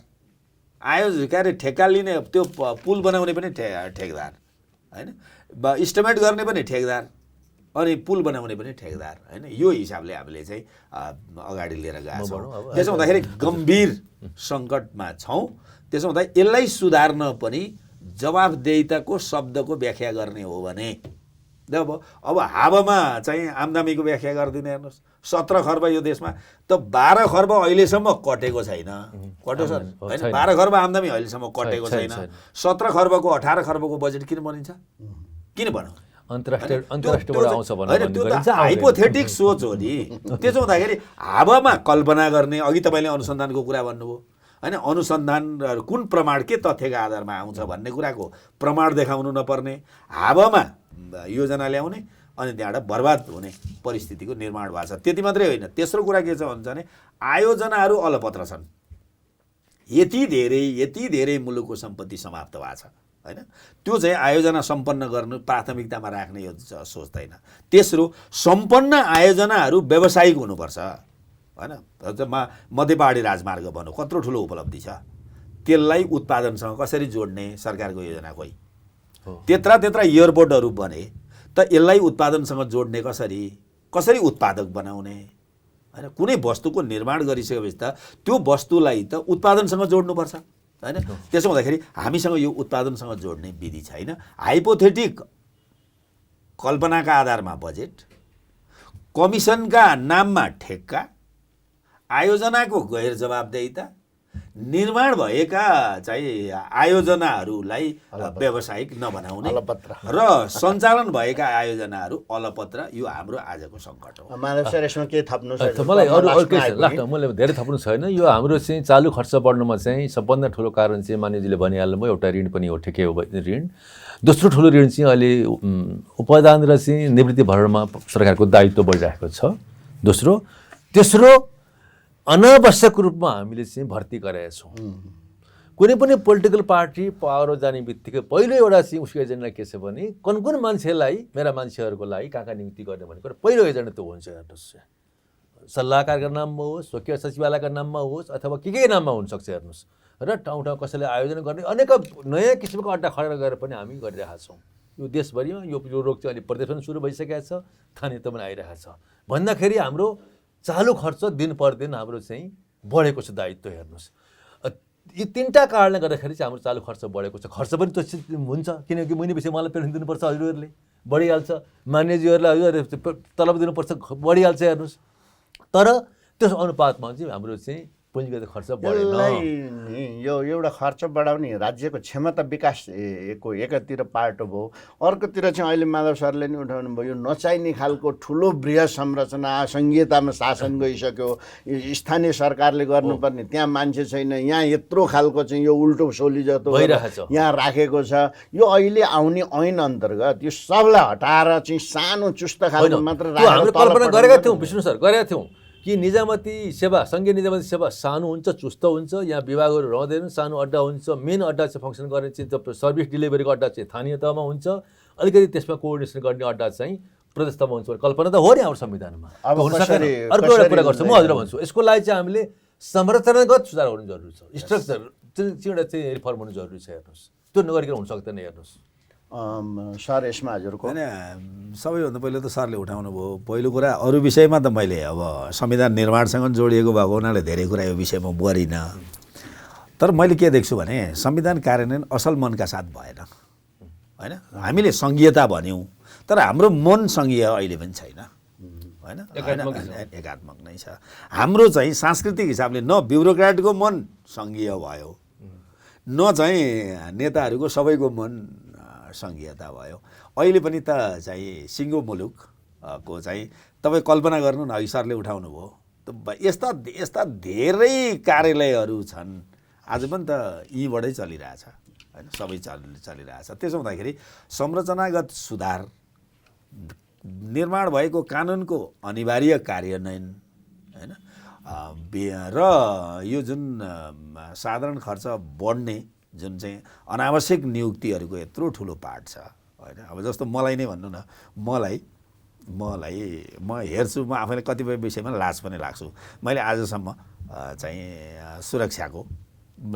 के अरे ठेक्का लिने त्यो पुल बनाउने पनि ठेकेदार होइन इस्टिमेट गर्ने पनि ठेकेदार अनि पुल बनाउने पनि ठेकेदार होइन यो हिसाबले हामीले चाहिँ अगाडि लिएर गएका छौँ त्यसो हुँदाखेरि गम्भीर सङ्कटमा छौँ त्यसो हुँदा यसलाई सुधार्न पनि जवाफदेहिताको शब्दको व्याख्या गर्ने हो भने अब हावामा चाहिँ आम्दानीको व्याख्या गरिदिने हेर्नुहोस् 17 खर्ब यो देशमा त 12 खर्ब अहिलेसम्म कटेको छैन कट्यो सर होइन 12 खर्ब आम्दानी अहिलेसम्म कटेको छैन 17 खर्बको 18 खर्बको बजेट किन बनिन्छ किन भनौँ हाइपोथेटिक सोच हो नि त्यसो हुँदाखेरि हावामा कल्पना गर्ने अघि तपाईँले अनुसन्धानको कुरा भन्नुभयो होइन अनुसन्धान कुन प्रमाण के तथ्यका आधारमा आउँछ भन्ने कुराको प्रमाण देखाउनु नपर्ने हावामा योजना ल्याउने अनि त्यहाँबाट बर्बाद हुने परिस्थितिको निर्माण भएको छ त्यति मात्रै होइन तेस्रो कुरा के छ भन्छ भने आयोजनाहरू अलपत्र छन् यति धेरै मुलुकको सम्पत्ति समाप्त भएको छ होइन त्यो चाहिँ आयोजना सम्पन्न गर्नु प्राथमिकतामा राख्ने यो सोच्दैन तेस्रो सम्पन्न आयोजनाहरू व्यावसायिक हुनुपर्छ होइन मध्य पहाडी राजमार्ग भनौँ कत्रो ठुलो उपलब्धि छ त्यसलाई उत्पादनसँग कसरी जोड्ने सरकारको योजना खोइ त्यत्रा एयरपोर्टहरू बने त यसलाई उत्पादनसँग जोड्ने कसरी उत्पादक बनाउने होइन कुनै वस्तुको निर्माण गरिसकेपछि त त्यो वस्तुलाई त उत्पादनसँग जोड्नुपर्छ होइन त्यसो हुँदाखेरि हामीसँग यो उत्पादनसँग जोड्ने विधि छैन हाइपोथेटिक कल्पनाका आधारमा बजेट कमिसनका नाममा ठेक्का आयोजनाको गैर जवाबदेहिता निर्माण भएका चाहिँ आयोजनाहरूलाई व्यावसायिक नबनाउने र सञ्चालन भएका आयोजनाहरू अलपत्र यो हाम्रो आजको सङ्कट हो मलाई लास्टमा मैले धेरै थप्नु छैन यो हाम्रो चाहिँ चालु खर्च बढ्नुमा चाहिँ सबभन्दा ठुलो कारण चाहिँ मान्यजीले भनिहाल्नुभयो एउटा ऋण पनि हो ठेके हो ऋण दोस्रो ठुलो ऋण चाहिँ अहिले उपादान र चाहिँ निवृत्ति भरणमा सरकारको दायित्व बढिरहेको छ तेस्रो अनावश्यक रूपमा हामीले चाहिँ भर्ती गरेका छौँ कुनै पनि पोलिटिकल पार्टी पावर जाने बित्तिकै पहिलो एउटा चाहिँ उसको एजेन्डा के छ भने कुन मान्छेलाई मेरा मान्छेहरूको लागि कहाँ नियुक्ति गर्ने भनेको पहिलो एजेन्डा त्यो हुन्छ हेर्नुहोस् सल्लाहकारको नाममा होस् स्वकीय सचिवालयका नाममा होस् अथवा के नाममा हुनसक्छ हेर्नुहोस् र ठाउँ कसैले आयोजना गर्ने अनेक नयाँ किसिमको अड्डा खडा गरेर पनि हामी गरिरहेका छौँ यो देशभरिमा यो रोग चाहिँ अहिले प्रदेश पनि सुरु भइसकेको छ स्थानीयता पनि आइरहेको छ भन्दाखेरि हाम्रो चालु खर्च दिन प्रतिदिन हाम्रो चाहिँ बढेको छ दायित्व हेर्नुहोस् यी 3टा कारणले गर्दाखेरि चाहिँ हाम्रो चालु खर्च बढेको छ खर्च पनि त्यो हुन्छ किनकि महिना पछि मलाई पेन्सन दिनुपर्छ हजुरहरूले बढिहाल्छ मान्यजीहरूलाई हजुरहरूले तलब दिनुपर्छ बढिहाल्छ हेर्नुहोस् तर त्यस अनुपातमा चाहिँ हाम्रो चाहिँ पुँजीगत खर्च बढेन। यसलाई नि यो एउटा खर्च बढाउने राज्यको क्षमता विकास को एकातिर पाटो भयो, अर्कोतिर चाहिँ अहिले माधव सरले नि उठाउनु भयो, यो नचाहिने खालको ठुलो बृहत संरचना सङ्घीयतामा शासन गइसक्यो, स्थानीय सरकारले गर्नुपर्ने त्यहाँ मान्छे छैन, यहाँ यत्रो खालको चाहिँ यो उल्टो सोली जस्तो यहाँ राखेको छ। यो अहिले आउने ऐन अन्तर्गत यो सबलाई हटाएर चाहिँ सानो चुस्त खालको मात्र हामीले कल्पना गरेका थियौँ विष्णु सर, गरेका थियौँ कि निजामती सेवा, सङ्घीय निजामती सेवा सानो हुन्छ, चुस्त हुन्छ, यहाँ विभागहरू रहँदैनन्, सानो अड्डा हुन्छ, मेन अड्डा चाहिँ फङ्सन गर्ने चाहिँ सर्भिस डेलिभरीको अड्डा चाहिँ स्थानीय तहमा हुन्छ, अलिकति त्यसमा कोअर्डिनेसन गर्ने अड्डा चाहिँ प्रदेश तहमा हुन्छ। कल्पना त हो नि हाम्रो संविधानमा। अर्को एउटा कुरा गर्छु म हजुर भन्छु, यसको लागि चाहिँ हामीले संरचनागत सुधार गर्नु जरुरी छ, स्ट्रक्चर एउटा चाहिँ रिफर्म हुनु जरुरी छ। हेर्नुहोस् त्यो नगरिकन हुन सक्दैन। हेर्नुहोस् सर यसमा हजुरको होइन, सबैभन्दा पहिला त सरले उठाउनु भयो। पहिलो कुरा अरू विषयमा त मैले अब संविधान निर्माणसँग जोडिएको भएको हुनाले धेरै कुरा यो विषयमा गरिनँ, तर मैले के देख्छु भने संविधान कार्यान्वयन असल मनका साथ भएन होइन। हामीले सङ्घीयता भन्यौँ तर हाम्रो मन सङ्घीय अहिले पनि छैन होइन, एकात्मक नै छ। हाम्रो चाहिँ सांस्कृतिक हिसाबले न ब्युरोक्राटको मन सङ्घीय भयो, न चाहिँ नेताहरूको सबैको मन सङ्घीयता भयो। अहिले पनि त चाहिँ सिङ्गो मुलुकको चाहिँ तपाईँ कल्पना गर्नु न, अघि सरले उठाउनु भयो, यस्ता धेरै कार्यालयहरू छन् आज पनि त यहीँबाटै चलिरहेछ होइन, सबै चलिरहेछ। त्यसो हुँदाखेरि संरचनागत सुधार, निर्माण भएको कानुनको अनिवार्य कार्यान्वयन होइन, र यो जुन साधारण खर्च बढ्ने जुन चाहिँ अनावश्यक नियुक्तिहरूको यत्रो ठुलो पार्ट छ होइन। अब जस्तो मलाई नै भन्नु न, म हेर्छु, म आफैले कतिपय विषयमा लाज पनि लाग्छु। मैले आजसम्म चाहिँ सुरक्षाको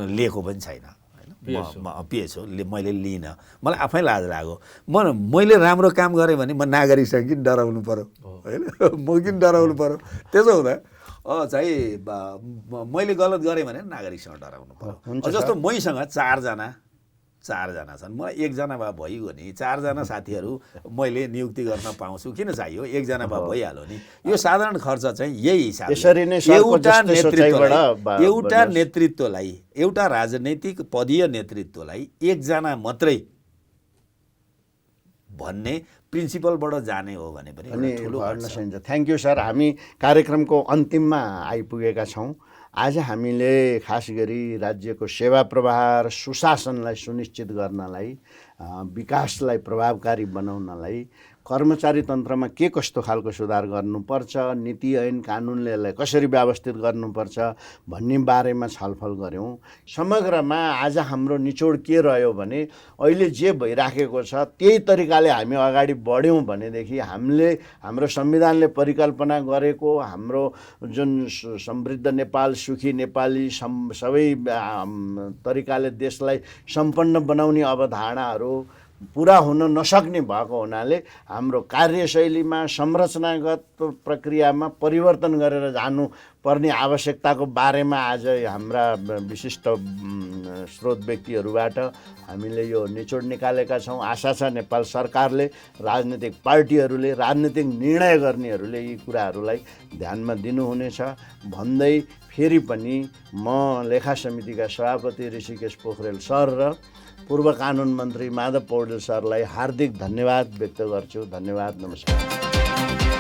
लिएको पनि छैन होइन, म पिएस हो, मैले लिइनँ, मलाई आफै लाज लाग्यो। मैले राम्रो काम गरेँ भने म नागरिकसँग किन डराउनु पऱ्यो होइन, म किन डराउनु पऱ्यो। त्यसो हुँदा चाहिँ मैले गलत गरेँ भने नागरिकसँग डराउनु पर्यो। जस्तो मैसँग चारजना छन्, मलाई एकजना भए भइगयो नि, चारजना साथीहरू मैले नियुक्ति गर्न पाउँछु, किन चाहियो, एकजना भए भइहाल्यो नि। यो साधारण खर्च चाहिँ यही हिसाबले एउटा नेतृत्वलाई, एउटा राजनैतिक पदीय नेतृत्वलाई एकजना मात्रै भन्ने प्रिन्सिपलबाट जाने हो भने पनि ठुलो भन्न सकिन्छ। Thank you sir. हामी कार्यक्रमको अन्तिममा आइपुगेका छौँ। आज हामीले खास गरी राज्यको सेवा प्रवाह र सुशासनलाई सुनिश्चित गर्नलाई, विकासलाई प्रभावकारी बनाउनलाई कर्मचारी तन्त्रमा के कस्तो खालको सुधार गर्नुपर्छ, नीति ऐन कानुनले यसलाई कसरी व्यवस्थित गर्नुपर्छ भन्ने बारेमा छलफल गऱ्यौँ। समग्रमा आज हाम्रो निचोड के रह्यो भने अहिले जे भइराखेको छ त्यही तरिकाले हामी अगाडि बढ्यौँ भनेदेखि हाम्रो संविधानले परिकल्पना गरेको हाम्रो जुन समृद्ध नेपाल, सुखी नेपाली, सबै तरिकाले देशलाई सम्पन्न बनाउने अवधारणाहरू पुरा हुन नसक्ने भएको हुनाले हाम्रो कार्यशैलीमा, संरचनागत प्रक्रियामा परिवर्तन गरेर जानुपर्ने आवश्यकताको बारेमा आज हाम्रा विशिष्ट स्रोत व्यक्तिहरूबाट हामीले यो निचोड निकालेका छौँ। आशा छ नेपाल सरकारले, राजनीतिक पार्टीहरूले, राजनीतिक निर्णय गर्नेहरूले यी कुराहरूलाई ध्यानमा दिनुहुनेछ भन्दै फेरि पनि म लेखा समितिका सभापति ऋषिकेश पोखरेल सर र पूर्व कानुन मन्त्री माधव पौडेल सरलाई हार्दिक धन्यवाद व्यक्त गर्छु। धन्यवाद, नमस्कार।